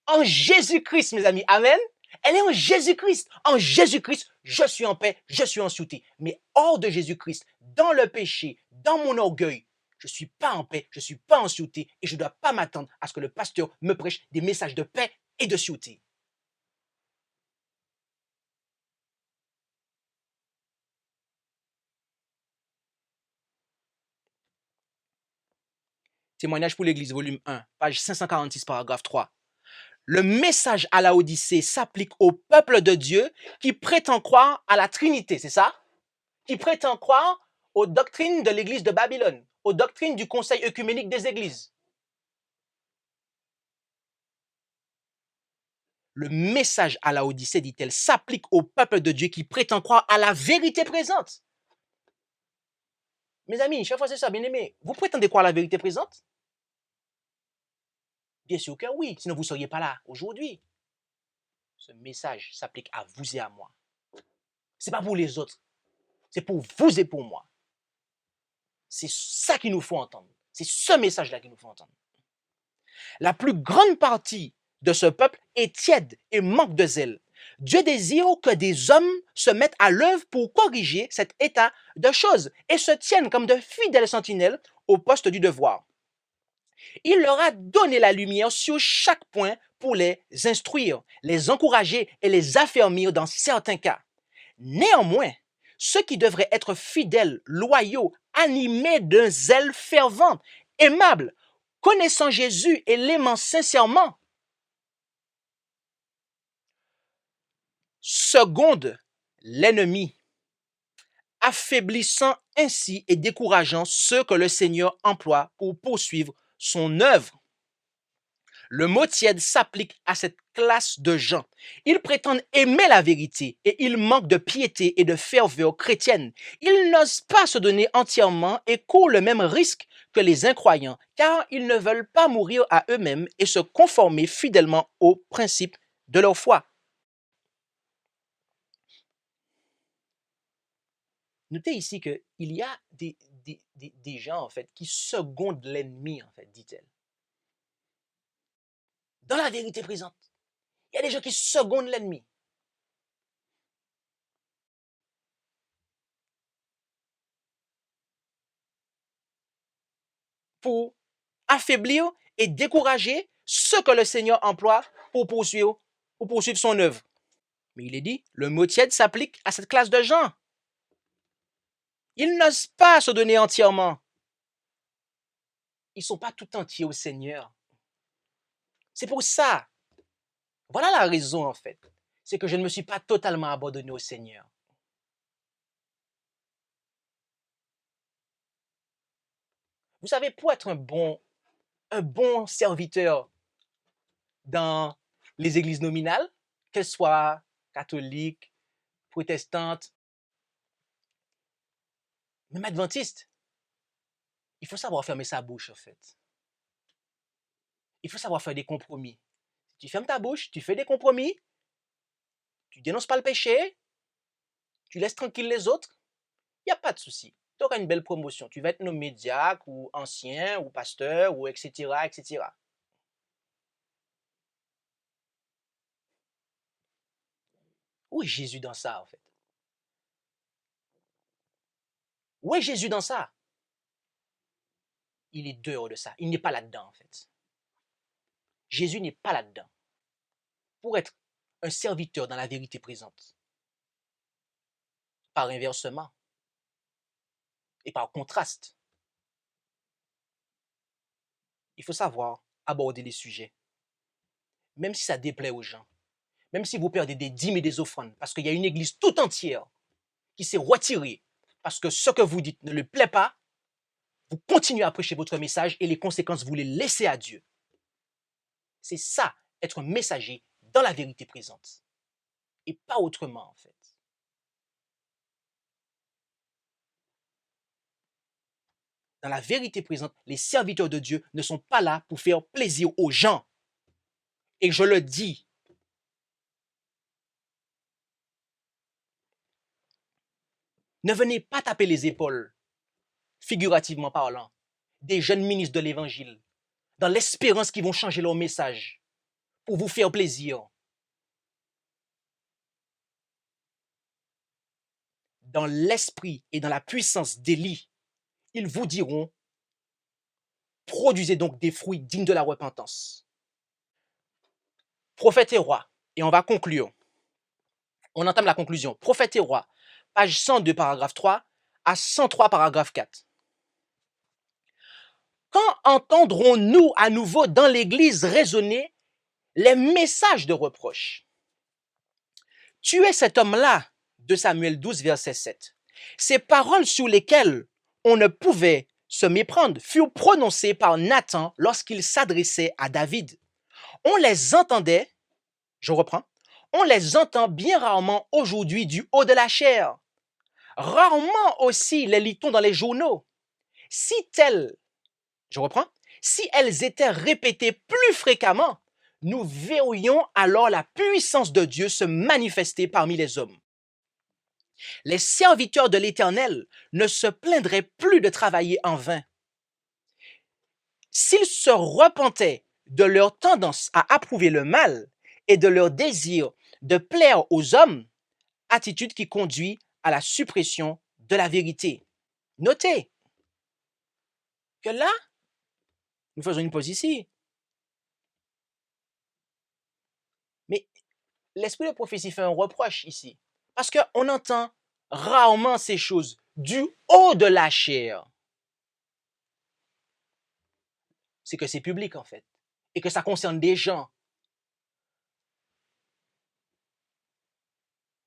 En Jésus-Christ, mes amis. Amen. Elle est en Jésus-Christ. En Jésus-Christ, je suis en paix, je suis en sûreté. Mais hors de Jésus-Christ, dans le péché, dans mon orgueil, je ne suis pas en paix, je ne suis pas en sûreté et je ne dois pas m'attendre à ce que le pasteur me prêche des messages de paix et de sûreté. Témoignage pour l'Église, volume 1, page 546, paragraphe 3. Le message à Laodicée s'applique au peuple de Dieu qui prétend croire à la Trinité, c'est ça? Qui prétend croire aux doctrines de l'Église de Babylone, aux doctrines du Conseil œcuménique des Églises. Le message à Laodicée, dit-elle, s'applique au peuple de Dieu qui prétend croire à la vérité présente. Mes amis, chers frères et sœurs bien-aimés, vous prétendez croire à la vérité présente? Bien sûr que oui, sinon vous ne seriez pas là aujourd'hui. Ce message s'applique à vous et à moi. Ce n'est pas pour les autres, c'est pour vous et pour moi. C'est ça qu'il nous faut entendre. C'est ce message-là qu'il nous faut entendre. La plus grande partie de ce peuple est tiède et manque de zèle. Dieu désire que des hommes se mettent à l'œuvre pour corriger cet état de choses et se tiennent comme de fidèles sentinelles au poste du devoir. Il leur a donné la lumière sur chaque point pour les instruire, les encourager et les affermir dans certains cas. Néanmoins, ceux qui devraient être fidèles, loyaux, animés d'un zèle fervent, aimables, connaissant Jésus et l'aimant sincèrement, seconde l'ennemi, affaiblissant ainsi et décourageant ceux que le Seigneur emploie pour poursuivre son œuvre. Le mot tiède s'applique à cette classe de gens. Ils prétendent aimer la vérité et ils manquent de piété et de ferveur chrétienne. Ils n'osent pas se donner entièrement et courent le même risque que les incroyants, car ils ne veulent pas mourir à eux-mêmes et se conformer fidèlement aux principes de leur foi. Notez ici qu'il y a des gens, en fait, qui secondent l'ennemi, en fait, dit-elle. Dans la vérité présente, il y a des gens qui secondent l'ennemi. Pour affaiblir et décourager ceux que le Seigneur emploie pour poursuivre son œuvre. Mais il est dit, le mot tiède s'applique à cette classe de gens. Ils n'osent pas se donner entièrement. Ils ne sont pas tout entiers au Seigneur. C'est pour ça. Voilà la raison, en fait. C'est que je ne me suis pas totalement abandonné au Seigneur. Vous savez, pour être un bon serviteur dans les églises nominales, qu'elles soient catholiques, protestantes, même adventistes, il faut savoir fermer sa bouche, en fait. Il faut savoir faire des compromis. Si tu fermes ta bouche, tu fais des compromis, tu dénonces pas le péché, tu laisses tranquille les autres, il n'y a pas de souci. Tu auras une belle promotion. Tu vas être nommé diacre ou ancien ou pasteur ou etc., etc. Où est Jésus dans ça, en fait? Où est Jésus dans ça? Il est dehors de ça. Il n'est pas là-dedans, en fait. Jésus n'est pas là-dedans. Pour être un serviteur dans la vérité présente, par inversement et par contraste, il faut savoir aborder les sujets, même si ça déplaît aux gens, même si vous perdez des dîmes et des offrandes, parce qu'il y a une église tout entière qui s'est retirée parce que ce que vous dites ne lui plaît pas, vous continuez à prêcher votre message et les conséquences, vous les laissez à Dieu. C'est ça, être un messager dans la vérité présente. Et pas autrement, en fait. Dans la vérité présente, les serviteurs de Dieu ne sont pas là pour faire plaisir aux gens. Et je le dis. Ne venez pas taper les épaules, figurativement parlant, des jeunes ministres de l'Évangile, dans l'espérance qu'ils vont changer leur message pour vous faire plaisir. Dans l'esprit et dans la puissance d'Élie, ils vous diront, produisez donc des fruits dignes de la repentance. Prophète et roi, et on va conclure. On entame la conclusion. Prophète et roi, page 102, paragraphe 3 à 103, paragraphe 4. Quand entendrons-nous à nouveau dans l'Église résonner les messages de reproche? Tuez cet homme-là, de Samuel 12, verset 7. Ces paroles sur lesquelles on ne pouvait se méprendre furent prononcées par Nathan lorsqu'il s'adressait à David. On les entendait, je reprends, on les entend bien rarement aujourd'hui du haut de la chair. Rarement aussi les lit-on dans les journaux. Si elles étaient répétées plus fréquemment, nous verrions alors la puissance de Dieu se manifester parmi les hommes. Les serviteurs de l'Éternel ne se plaindraient plus de travailler en vain. S'ils se repentaient de leur tendance à approuver le mal et de leur désir de plaire aux hommes, attitude qui conduit à la suppression de la vérité. Notez que là, nous faisons une pause ici. Mais l'esprit de prophétie fait un reproche ici. Parce qu'on entend rarement ces choses du haut de la chair. C'est que c'est public en fait. Et que ça concerne des gens.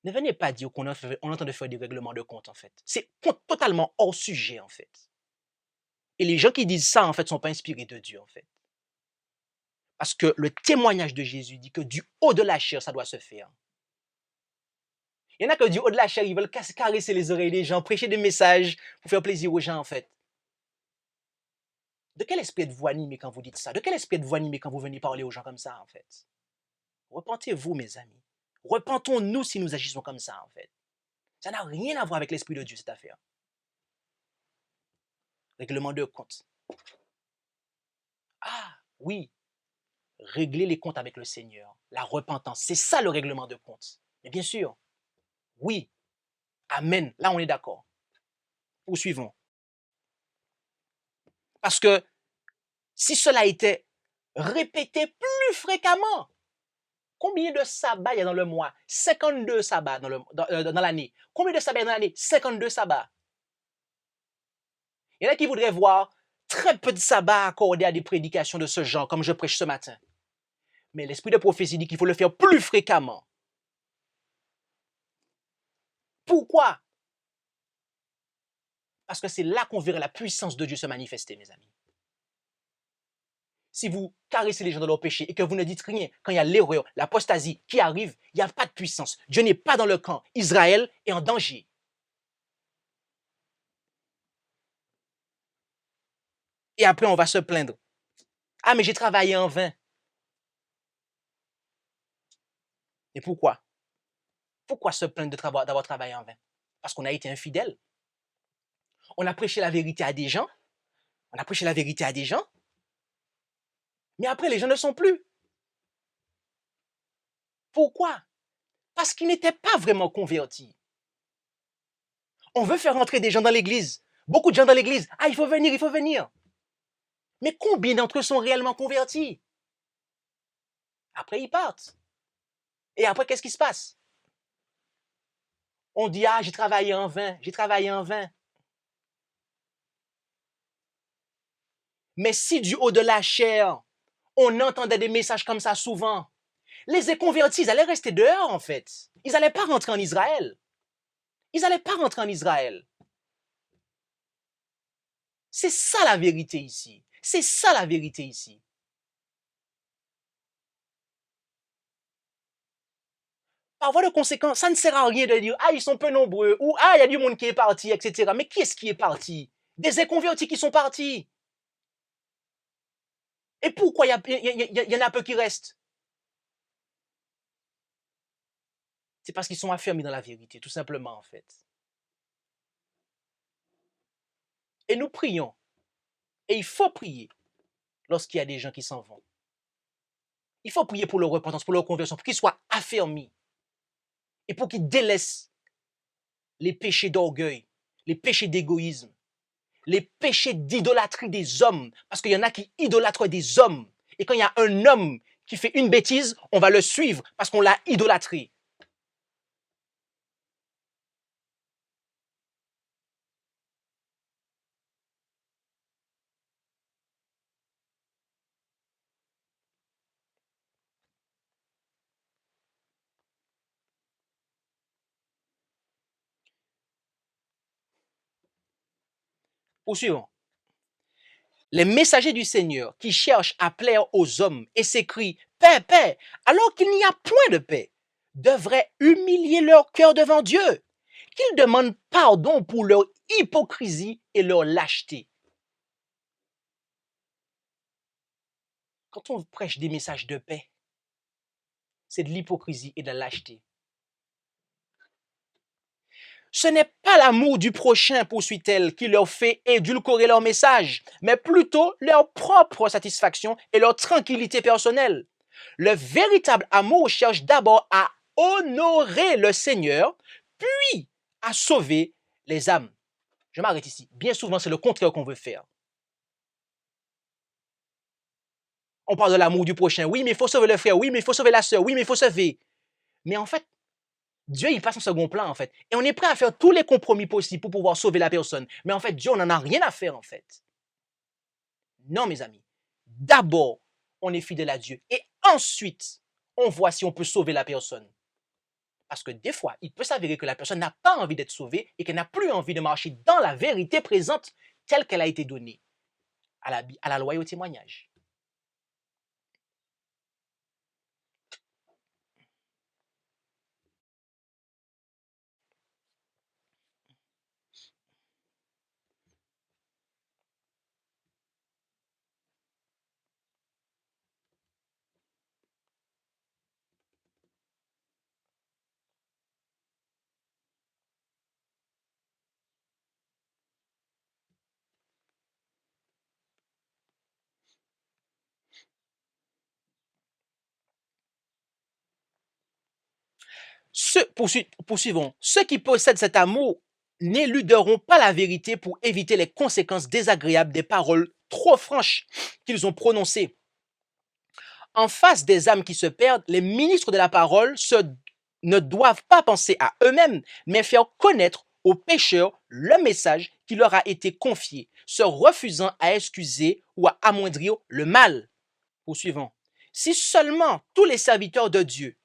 Ne venez pas dire qu'on est en train de faire des règlements de compte, en fait. C'est totalement hors sujet, en fait. Et les gens qui disent ça, en fait, ne sont pas inspirés de Dieu, en fait. Parce que le témoignage de Jésus dit que du haut de la chair, ça doit se faire. Il y en a que du haut de la chair, ils veulent caresser les oreilles des gens, prêcher des messages pour faire plaisir aux gens, en fait. De quel esprit êtes-vous animé quand vous dites ça? De quel esprit êtes-vous animé quand vous venez parler aux gens comme ça, en fait? Repentez-vous, mes amis. Repentons-nous si nous agissons comme ça, en fait. Ça n'a rien à voir avec l'Esprit de Dieu, cette affaire. Règlement de compte. Ah, oui, régler les comptes avec le Seigneur. La repentance, c'est ça le règlement de compte. Mais bien sûr, oui, amen. Là, on est d'accord. Poursuivons. Parce que si cela était répété plus fréquemment, combien de sabbats il y a dans le mois? 52 sabbats dans l'année. Combien de sabbats il y a dans l'année? 52 sabbats. Il y en a qui voudraient voir très peu de sabbats accordés à des prédications de ce genre, comme je prêche ce matin. Mais l'esprit de prophétie dit qu'il faut le faire plus fréquemment. Pourquoi? Parce que c'est là qu'on verra la puissance de Dieu se manifester, mes amis. Si vous caressez les gens dans leur péché et que vous ne dites rien, quand il y a l'erreur, l'apostasie qui arrive, il n'y a pas de puissance. Dieu n'est pas dans le camp. Israël est en danger. Et après, on va se plaindre. Ah, mais j'ai travaillé en vain. Et pourquoi? Pourquoi se plaindre d'avoir travaillé en vain? Parce qu'on a été infidèle. On a prêché la vérité à des gens. On a prêché la vérité à des gens. Mais après, les gens ne sont plus. Pourquoi? Parce qu'ils n'étaient pas vraiment convertis. On veut faire rentrer des gens dans l'église. Beaucoup de gens dans l'église. Ah, il faut venir, il faut venir. Mais combien d'entre eux sont réellement convertis? Après, ils partent. Et après, qu'est-ce qui se passe? On dit, ah, j'ai travaillé en vain, j'ai travaillé en vain. Mais si du haut de la chair, on entendait des messages comme ça souvent, les convertis, ils allaient rester dehors, en fait. Ils n'allaient pas rentrer en Israël. Ils n'allaient pas rentrer en Israël. C'est ça la vérité ici. C'est ça la vérité ici. Par voie de conséquence, ça ne sert à rien de dire « Ah, ils sont peu nombreux » ou « Ah, il y a du monde qui est parti, etc. » Mais qui est-ce qui est parti? Des inconvertis qui sont partis. Et pourquoi il y en a peu qui restent? C'est parce qu'ils sont affermis dans la vérité, tout simplement, en fait. Et nous prions. Et il faut prier lorsqu'il y a des gens qui s'en vont. Il faut prier pour leur repentance, pour leur conversion, pour qu'ils soient affermis. Et pour qu'ils délaissent les péchés d'orgueil, les péchés d'égoïsme, les péchés d'idolâtrie des hommes. Parce qu'il y en a qui idolâtrent des hommes. Et quand il y a un homme qui fait une bêtise, on va le suivre parce qu'on l'a idolâtré. Poursuivons. Les messagers du Seigneur qui cherchent à plaire aux hommes et s'écrient « Paix, paix », alors qu'il n'y a point de paix, devraient humilier leur cœur devant Dieu, qu'ils demandent pardon pour leur hypocrisie et leur lâcheté. Quand on prêche des messages de paix, c'est de l'hypocrisie et de la lâcheté. Ce n'est pas l'amour du prochain, poursuit-elle, qui leur fait édulcorer leur message, mais plutôt leur propre satisfaction et leur tranquillité personnelle. Le véritable amour cherche d'abord à honorer le Seigneur, puis à sauver les âmes. Je m'arrête ici. Bien souvent, c'est le contraire qu'on veut faire. On parle de l'amour du prochain. Oui, mais il faut sauver le frère. Oui, mais il faut sauver la sœur. Oui, mais il faut sauver. Mais en fait, Dieu, il passe en second plan, en fait. Et on est prêt à faire tous les compromis possibles pour pouvoir sauver la personne. Mais en fait, Dieu, on n'en a rien à faire, en fait. Non, mes amis. D'abord, on est fidèle à Dieu. Et ensuite, on voit si on peut sauver la personne. Parce que des fois, il peut s'avérer que la personne n'a pas envie d'être sauvée et qu'elle n'a plus envie de marcher dans la vérité présente telle qu'elle a été donnée à la loi et au témoignage. Poursuivons. Ceux qui possèdent cet amour n'éluderont pas la vérité pour éviter les conséquences désagréables des paroles trop franches qu'ils ont prononcées. En face des âmes qui se perdent, les ministres de la parole ne doivent pas penser à eux-mêmes, mais faire connaître aux pécheurs le message qui leur a été confié, se refusant à excuser ou à amoindrir le mal. Poursuivons. Si seulement tous les serviteurs de Dieu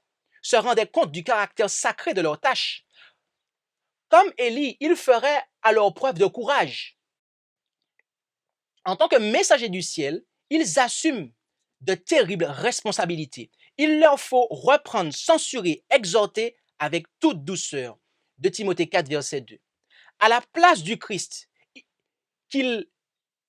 se rendaient compte du caractère sacré de leur tâche, comme Élie, ils feraient alors preuve de courage. En tant que messagers du ciel, ils assument de terribles responsabilités. Il leur faut reprendre, censurer, exhorter avec toute douceur. De Timothée 4, verset 2. À la place du Christ, qu'ils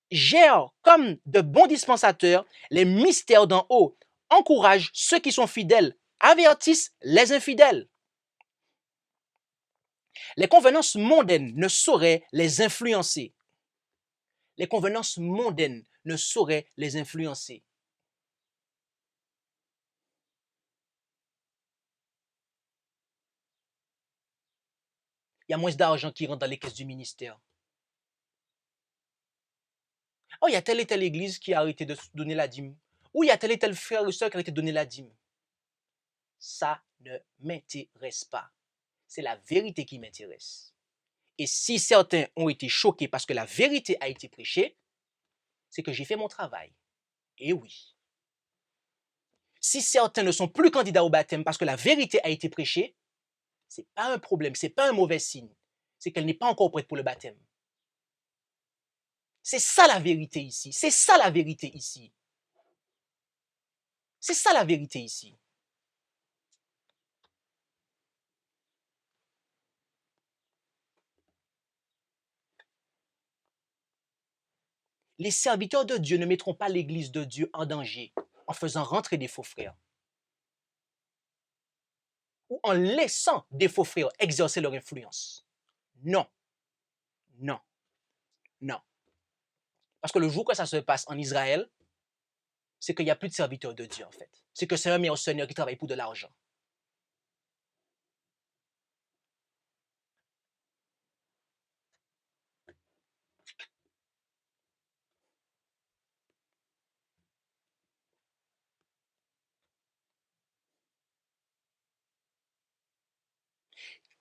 gèrent comme de bons dispensateurs les mystères d'en haut, encouragent ceux qui sont fidèles, avertissent les infidèles. Les convenances mondaines ne sauraient les influencer. Les convenances mondaines ne sauraient les influencer. Il y a moins d'argent qui rentre dans les caisses du ministère. Oh, il y a telle et telle église qui a arrêté de donner la dîme. Ou il y a tel et tel frère ou soeur qui a arrêté de donner la dîme. Ça ne m'intéresse pas. C'est la vérité qui m'intéresse. Et si certains ont été choqués parce que la vérité a été prêchée, c'est que j'ai fait mon travail. Et oui. Si certains ne sont plus candidats au baptême parce que la vérité a été prêchée, ce n'est pas un problème, ce n'est pas un mauvais signe. C'est qu'elle n'est pas encore prête pour le baptême. C'est ça la vérité ici. C'est ça la vérité ici. C'est ça la vérité ici. Les serviteurs de Dieu ne mettront pas l'Église de Dieu en danger en faisant rentrer des faux frères ou en laissant des faux frères exercer leur influence. Non, non, non. Parce que le jour que ça se passe en Israël, c'est qu'il n'y a plus de serviteurs de Dieu en fait. C'est que c'est un mercenaire qui travaille pour de l'argent.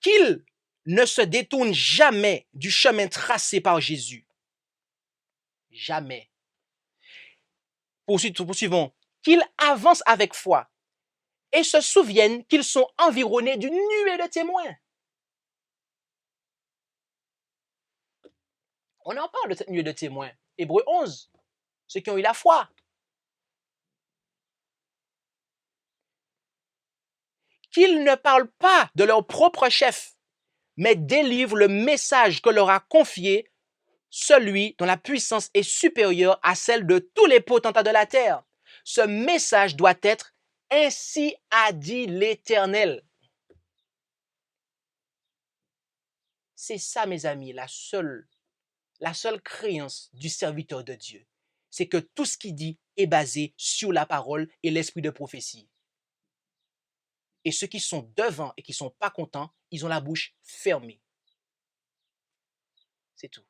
Qu'ils ne se détournent jamais du chemin tracé par Jésus. Jamais. Poursuivons. Qu'ils avancent avec foi et se souviennent qu'ils sont environnés d'une nuée de témoins. On en parle de cette nuée de témoins. Hébreux 11, ceux qui ont eu la foi. Qu'ils ne parlent pas de leur propre chef, mais délivrent le message que leur a confié celui dont la puissance est supérieure à celle de tous les potentats de la terre. Ce message doit être « Ainsi a dit l'Éternel ». C'est ça, mes amis, la seule créance du serviteur de Dieu. C'est que tout ce qu'il dit est basé sur la parole et l'esprit de prophétie. Et ceux qui sont devant et qui ne sont pas contents, ils ont la bouche fermée. C'est tout.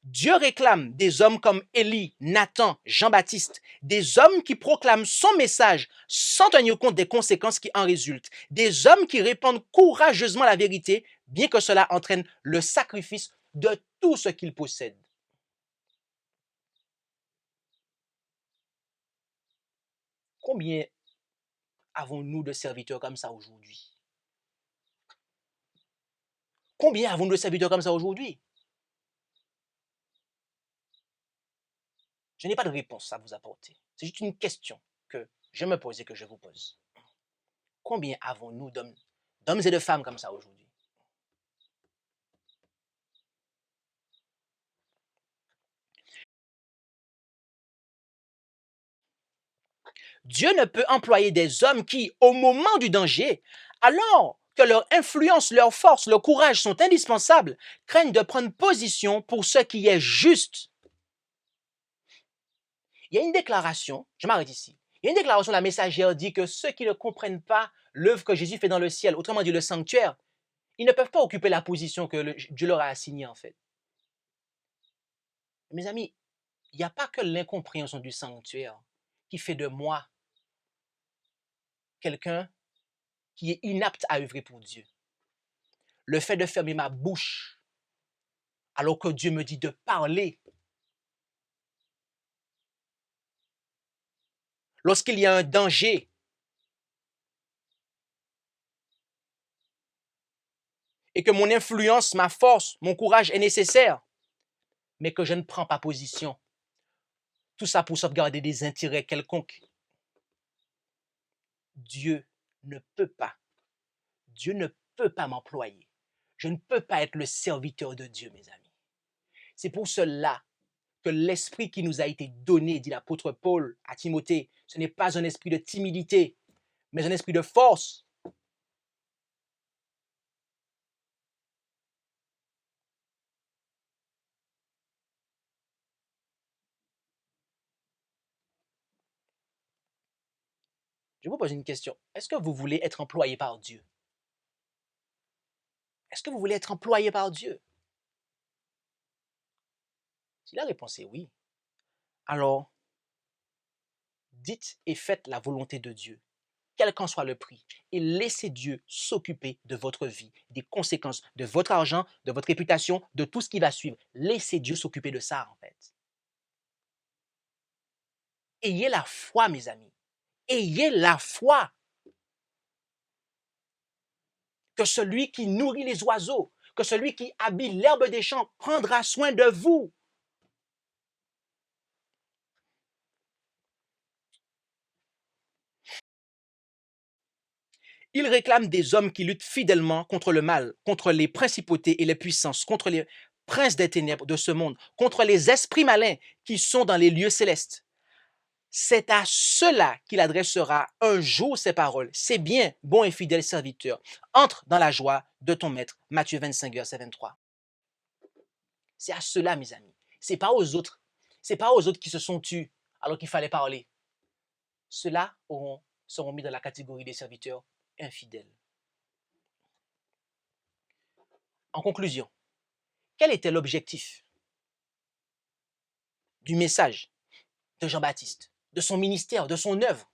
Dieu réclame des hommes comme Élie, Nathan, Jean-Baptiste, des hommes qui proclament son message sans tenir compte des conséquences qui en résultent, des hommes qui répandent courageusement la vérité, bien que cela entraîne le sacrifice de tout ce qu'ils possèdent. Combien avons-nous de serviteurs comme ça aujourd'hui? Combien avons-nous de serviteurs comme ça aujourd'hui? Je n'ai pas de réponse à vous apporter. C'est juste une question que je me pose et que je vous pose. Combien avons-nous d'hommes et de femmes comme ça aujourd'hui? Dieu ne peut employer des hommes qui, au moment du danger, alors que leur influence, leur force, leur courage sont indispensables, craignent de prendre position pour ce qui est juste. Il y a une déclaration, je m'arrête ici. Il y a une déclaration, la messagère dit que ceux qui ne comprennent pas l'œuvre que Jésus fait dans le ciel, autrement dit le sanctuaire, ils ne peuvent pas occuper la position que Dieu leur a assignée en fait. Mes amis, il n'y a pas que l'incompréhension du sanctuaire qui fait de moi quelqu'un qui est inapte à œuvrer pour Dieu. Le fait de fermer ma bouche alors que Dieu me dit de parler. Lorsqu'il y a un danger et que mon influence, ma force, mon courage est nécessaire, mais que je ne prends pas position. Tout ça pour sauvegarder des intérêts quelconques. Dieu ne peut pas. Dieu ne peut pas m'employer. Je ne peux pas être le serviteur de Dieu, mes amis. C'est pour cela que l'esprit qui nous a été donné, dit l'apôtre Paul à Timothée, ce n'est pas un esprit de timidité, mais un esprit de force. Je vous pose une question. Est-ce que vous voulez être employé par Dieu? Est-ce que vous voulez être employé par Dieu? Si la réponse est oui, alors dites et faites la volonté de Dieu, quel qu'en soit le prix, et laissez Dieu s'occuper de votre vie, des conséquences, de votre argent, de votre réputation, de tout ce qui va suivre. Laissez Dieu s'occuper de ça, en fait. Ayez la foi, mes amis. Ayez la foi que celui qui nourrit les oiseaux, que celui qui habille l'herbe des champs prendra soin de vous. Il réclame des hommes qui luttent fidèlement contre le mal, contre les principautés et les puissances, contre les princes des ténèbres de ce monde, contre les esprits malins qui sont dans les lieux célestes. C'est à cela qu'il adressera un jour ces paroles. C'est bien, bon et fidèle serviteur. Entre dans la joie de ton maître. Matthieu 25, verset 23. C'est à cela, mes amis. C'est pas aux autres. C'est pas aux autres qui se sont tus alors qu'il fallait parler. Ceux-là seront mis dans la catégorie des serviteurs infidèles. En conclusion, quel était l'objectif du message de Jean-Baptiste, de son ministère, de son œuvre?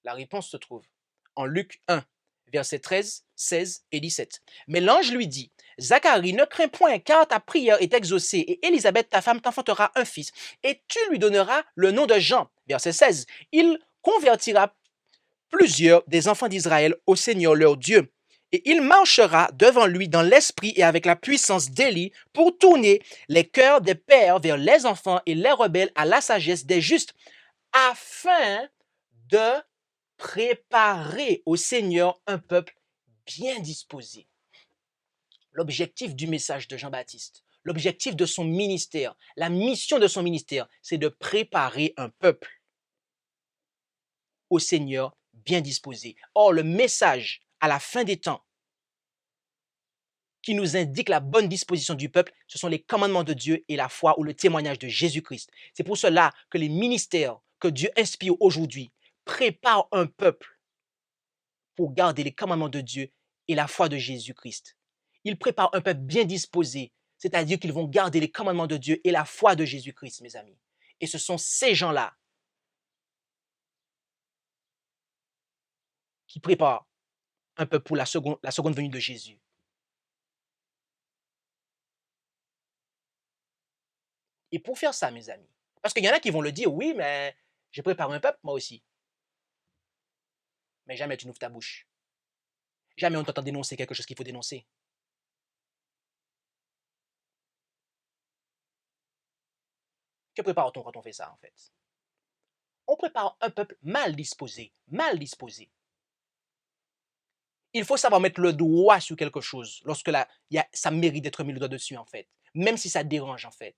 La réponse se trouve en Luc 1, versets 13, 16 et 17. Mais l'ange lui dit, Zacharie, ne crains point, car ta prière est exaucée, et Élisabeth, ta femme, t'enfantera un fils, et tu lui donneras le nom de Jean. Verset 16. Il convertira plusieurs des enfants d'Israël au Seigneur leur Dieu. Et il marchera devant lui dans l'esprit et avec la puissance d'Élie pour tourner les cœurs des pères vers les enfants et les rebelles à la sagesse des justes, afin de préparer au Seigneur un peuple bien disposé. L'objectif du message de Jean-Baptiste, l'objectif de son ministère, la mission de son ministère, c'est de préparer un peuple au Seigneur bien disposé. Or, le message à la fin des temps qui nous indique la bonne disposition du peuple, ce sont les commandements de Dieu et la foi ou le témoignage de Jésus-Christ. C'est pour cela que les ministères que Dieu inspire aujourd'hui préparent un peuple pour garder les commandements de Dieu et la foi de Jésus-Christ. Ils préparent un peuple bien disposé, c'est-à-dire qu'ils vont garder les commandements de Dieu et la foi de Jésus-Christ, mes amis. Et ce sont ces gens-là qui préparent un peuple pour la seconde venue de Jésus. Et pour faire ça, mes amis, parce qu'il y en a qui vont le dire, oui, mais je prépare un peuple, moi aussi. Mais jamais tu n'ouvres ta bouche. Jamais on t'entend dénoncer quelque chose qu'il faut dénoncer. Que prépare-t-on quand on fait ça, en fait? On prépare un peuple mal disposé, mal disposé. Il faut savoir mettre le doigt sur quelque chose lorsque ça mérite d'être mis le doigt dessus, en fait. Même si ça dérange, en fait.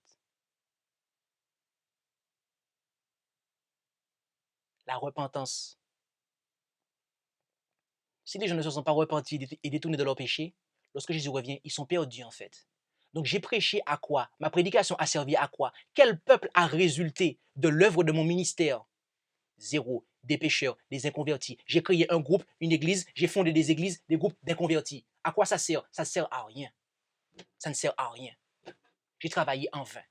La repentance. Si les gens ne se sont pas repentis et détournés de leurs péchés, lorsque Jésus revient, ils sont perdus, en fait. Donc j'ai prêché à quoi? Ma prédication a servi à quoi? Quel peuple a résulté de l'œuvre de mon ministère? Zéro. Des pécheurs, des inconvertis. J'ai créé un groupe, une église, j'ai fondé des églises, des groupes d'inconvertis. À quoi ça sert? Ça ne sert à rien. Ça ne sert à rien. J'ai travaillé en vain.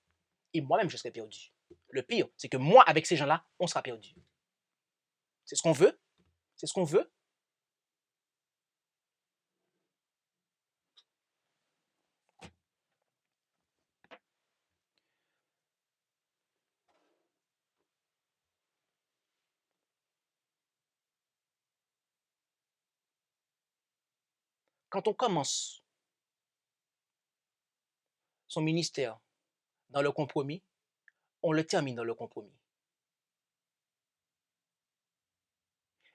Et moi-même, je serai perdu. Le pire, c'est que moi, avec ces gens-là, on sera perdu. C'est ce qu'on veut? C'est ce qu'on veut? Quand on commence son ministère dans le compromis, on le termine dans le compromis.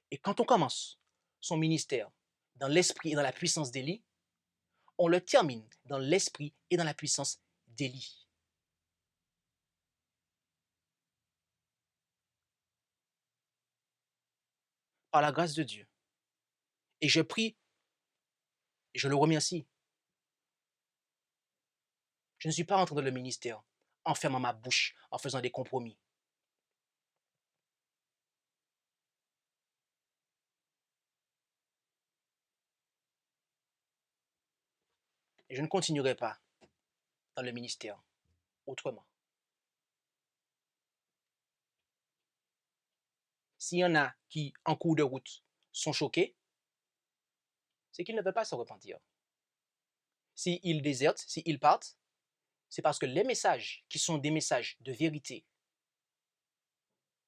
Et quand on commence son ministère dans l'esprit et dans la puissance d'Élie, on le termine dans l'esprit et dans la puissance d'Élie. Par la grâce de Dieu. Et je prie, et je le remercie. Je ne suis pas rentré dans le ministère en fermant ma bouche, en faisant des compromis. Et je ne continuerai pas dans le ministère autrement. S'il y en a qui, en cours de route, sont choqués, c'est qu'ils ne veulent pas se repentir. S'ils désertent, s'ils partent, c'est parce que les messages qui sont des messages de vérité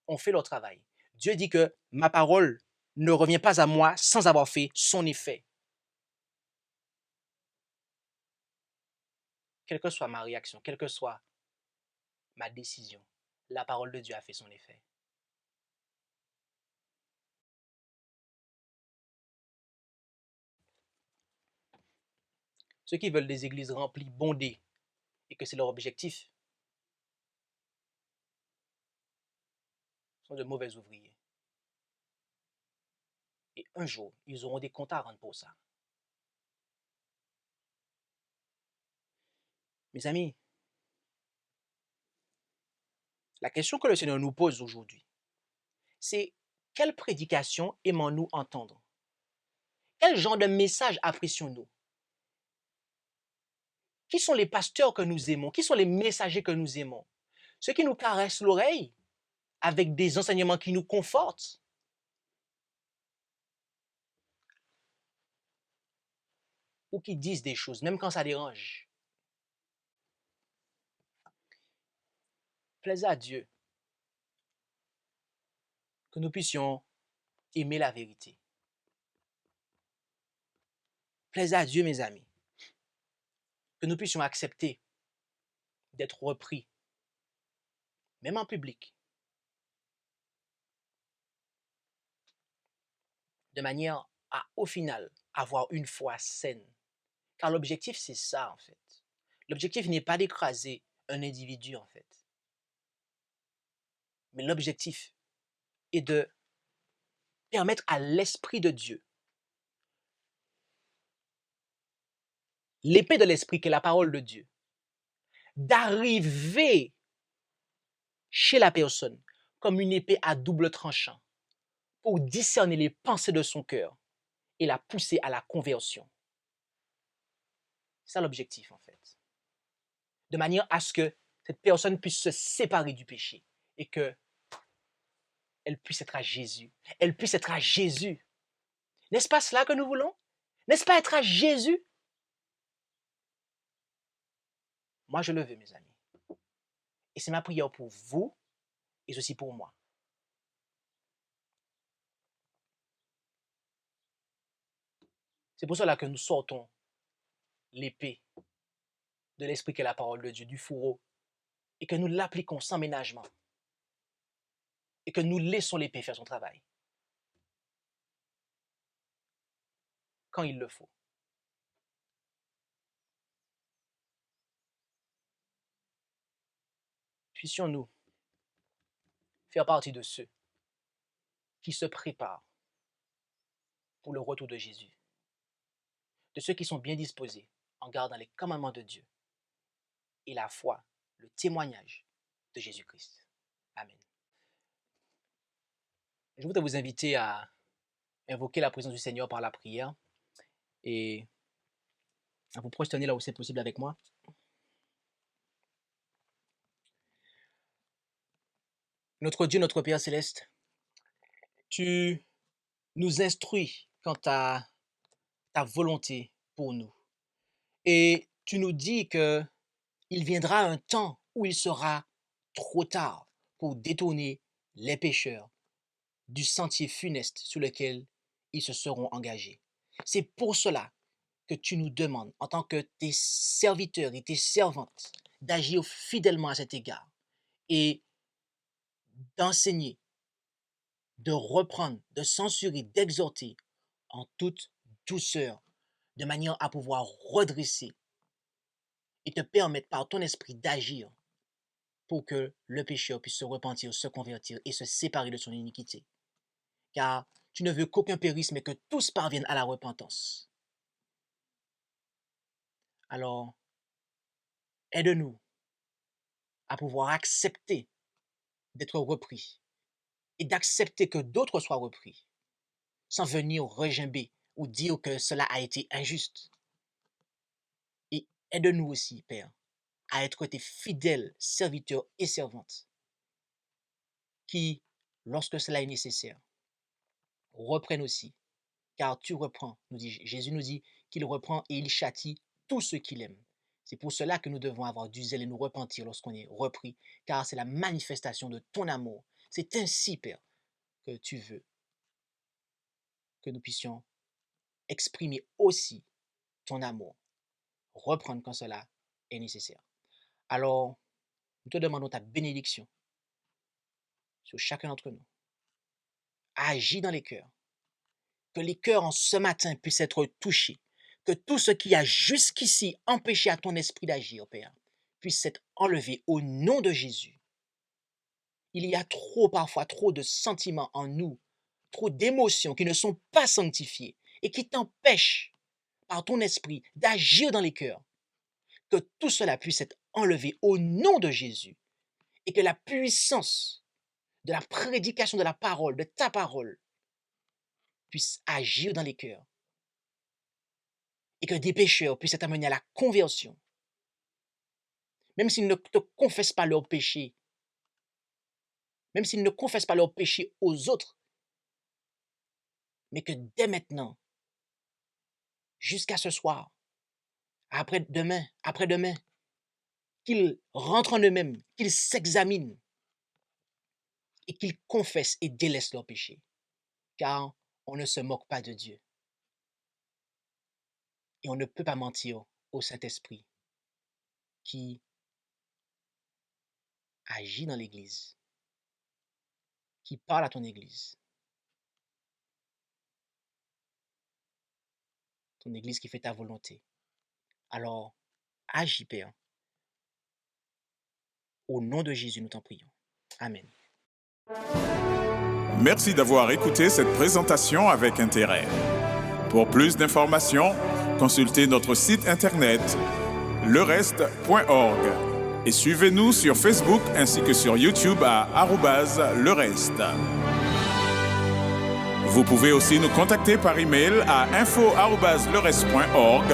ont fait leur travail. Dieu dit que ma parole ne revient pas à moi sans avoir fait son effet. Quelle que soit ma réaction, quelle que soit ma décision, la parole de Dieu a fait son effet. Ceux qui veulent des églises remplies, bondées, et que c'est leur objectif, sont de mauvais ouvriers. Et un jour, ils auront des comptes à rendre pour ça. Mes amis, la question que le Seigneur nous pose aujourd'hui, c'est quelle prédication aimons-nous entendre? Quel genre de message apprécions-nous? Qui sont les pasteurs que nous aimons? Qui sont les messagers que nous aimons? Ceux qui nous caressent l'oreille avec des enseignements qui nous confortent? Ou qui disent des choses, même quand ça dérange? Plaise à Dieu que nous puissions aimer la vérité. Plaise à Dieu, mes amis, que nous puissions accepter d'être repris, même en public, de manière à, au final, avoir une foi saine. Car l'objectif, c'est ça, en fait. L'objectif n'est pas d'écraser un individu, en fait. Mais l'objectif est de permettre à l'Esprit de Dieu, l'épée de l'Esprit qui est la parole de Dieu, d'arriver chez la personne comme une épée à double tranchant pour discerner les pensées de son cœur et la pousser à la conversion. C'est ça l'objectif, en fait. De manière à ce que cette personne puisse se séparer du péché et qu'elle puisse être à Jésus. Elle puisse être à Jésus. N'est-ce pas cela que nous voulons? N'est-ce pas être à Jésus? Moi, je le veux, mes amis. Et c'est ma prière pour vous et aussi pour moi. C'est pour cela que nous sortons l'épée de l'esprit qu'est la parole de Dieu, du fourreau, et que nous l'appliquons sans ménagement, et que nous laissons l'épée faire son travail quand il le faut. Puissions-nous faire partie de ceux qui se préparent pour le retour de Jésus, de ceux qui sont bien disposés en gardant les commandements de Dieu et la foi, le témoignage de Jésus-Christ. Amen. Je voudrais vous inviter à invoquer la présence du Seigneur par la prière et à vous prosterner là où c'est possible avec moi. Notre Dieu, notre Père céleste, tu nous instruis quant à ta volonté pour nous. Et tu nous dis qu'il viendra un temps où il sera trop tard pour détourner les pécheurs du sentier funeste sur lequel ils se seront engagés. C'est pour cela que tu nous demandes, en tant que tes serviteurs et tes servantes, d'agir fidèlement à cet égard et d'enseigner, de reprendre, de censurer, d'exhorter en toute douceur, de manière à pouvoir redresser et te permettre par ton esprit d'agir pour que le pécheur puisse se repentir, se convertir et se séparer de son iniquité. Car tu ne veux qu'aucun périsse, mais que tous parviennent à la repentance. Alors, aide-nous à pouvoir accepter d'être repris et d'accepter que d'autres soient repris, sans venir regimber ou dire que cela a été injuste. Et aide-nous aussi, Père, à être tes fidèles serviteurs et servantes qui, lorsque cela est nécessaire, reprennent aussi, car tu reprends, Jésus nous dit qu'il reprend et il châtie tous ceux qu'il aime. C'est pour cela que nous devons avoir du zèle et nous repentir lorsqu'on est repris, car c'est la manifestation de ton amour. C'est ainsi, Père, que tu veux que nous puissions exprimer aussi ton amour, reprendre quand cela est nécessaire. Alors, nous te demandons ta bénédiction sur chacun d'entre nous. Agis dans les cœurs, que les cœurs en ce matin puissent être touchés, que tout ce qui a jusqu'ici empêché à ton esprit d'agir, Père, puisse être enlevé au nom de Jésus. Il y a parfois trop de sentiments en nous, trop d'émotions qui ne sont pas sanctifiées et qui t'empêchent par ton esprit d'agir dans les cœurs. Que tout cela puisse être enlevé au nom de Jésus et que la puissance de la prédication de la parole, de ta parole, puisse agir dans les cœurs et que des pécheurs puissent être amenés à la conversion. Même s'ils ne te confessent pas leurs péchés, même s'ils ne confessent pas leurs péchés aux autres, mais que dès maintenant, jusqu'à ce soir, après-demain, qu'ils rentrent en eux-mêmes, qu'ils s'examinent et qu'ils confessent et délaissent leurs péchés. Car on ne se moque pas de Dieu. Et on ne peut pas mentir au Saint-Esprit qui agit dans l'Église, qui parle à ton Église. Ton Église qui fait ta volonté. Alors, agis, Père. Au nom de Jésus, nous t'en prions. Amen. Merci d'avoir écouté cette présentation avec intérêt. Pour plus d'informations, consultez notre site internet lereste.org et suivez-nous sur Facebook ainsi que sur YouTube à @lereste. Vous pouvez aussi nous contacter par email à info@lereste.org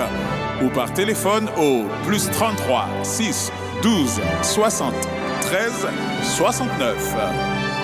ou par téléphone au +33 6 12 60 13 69.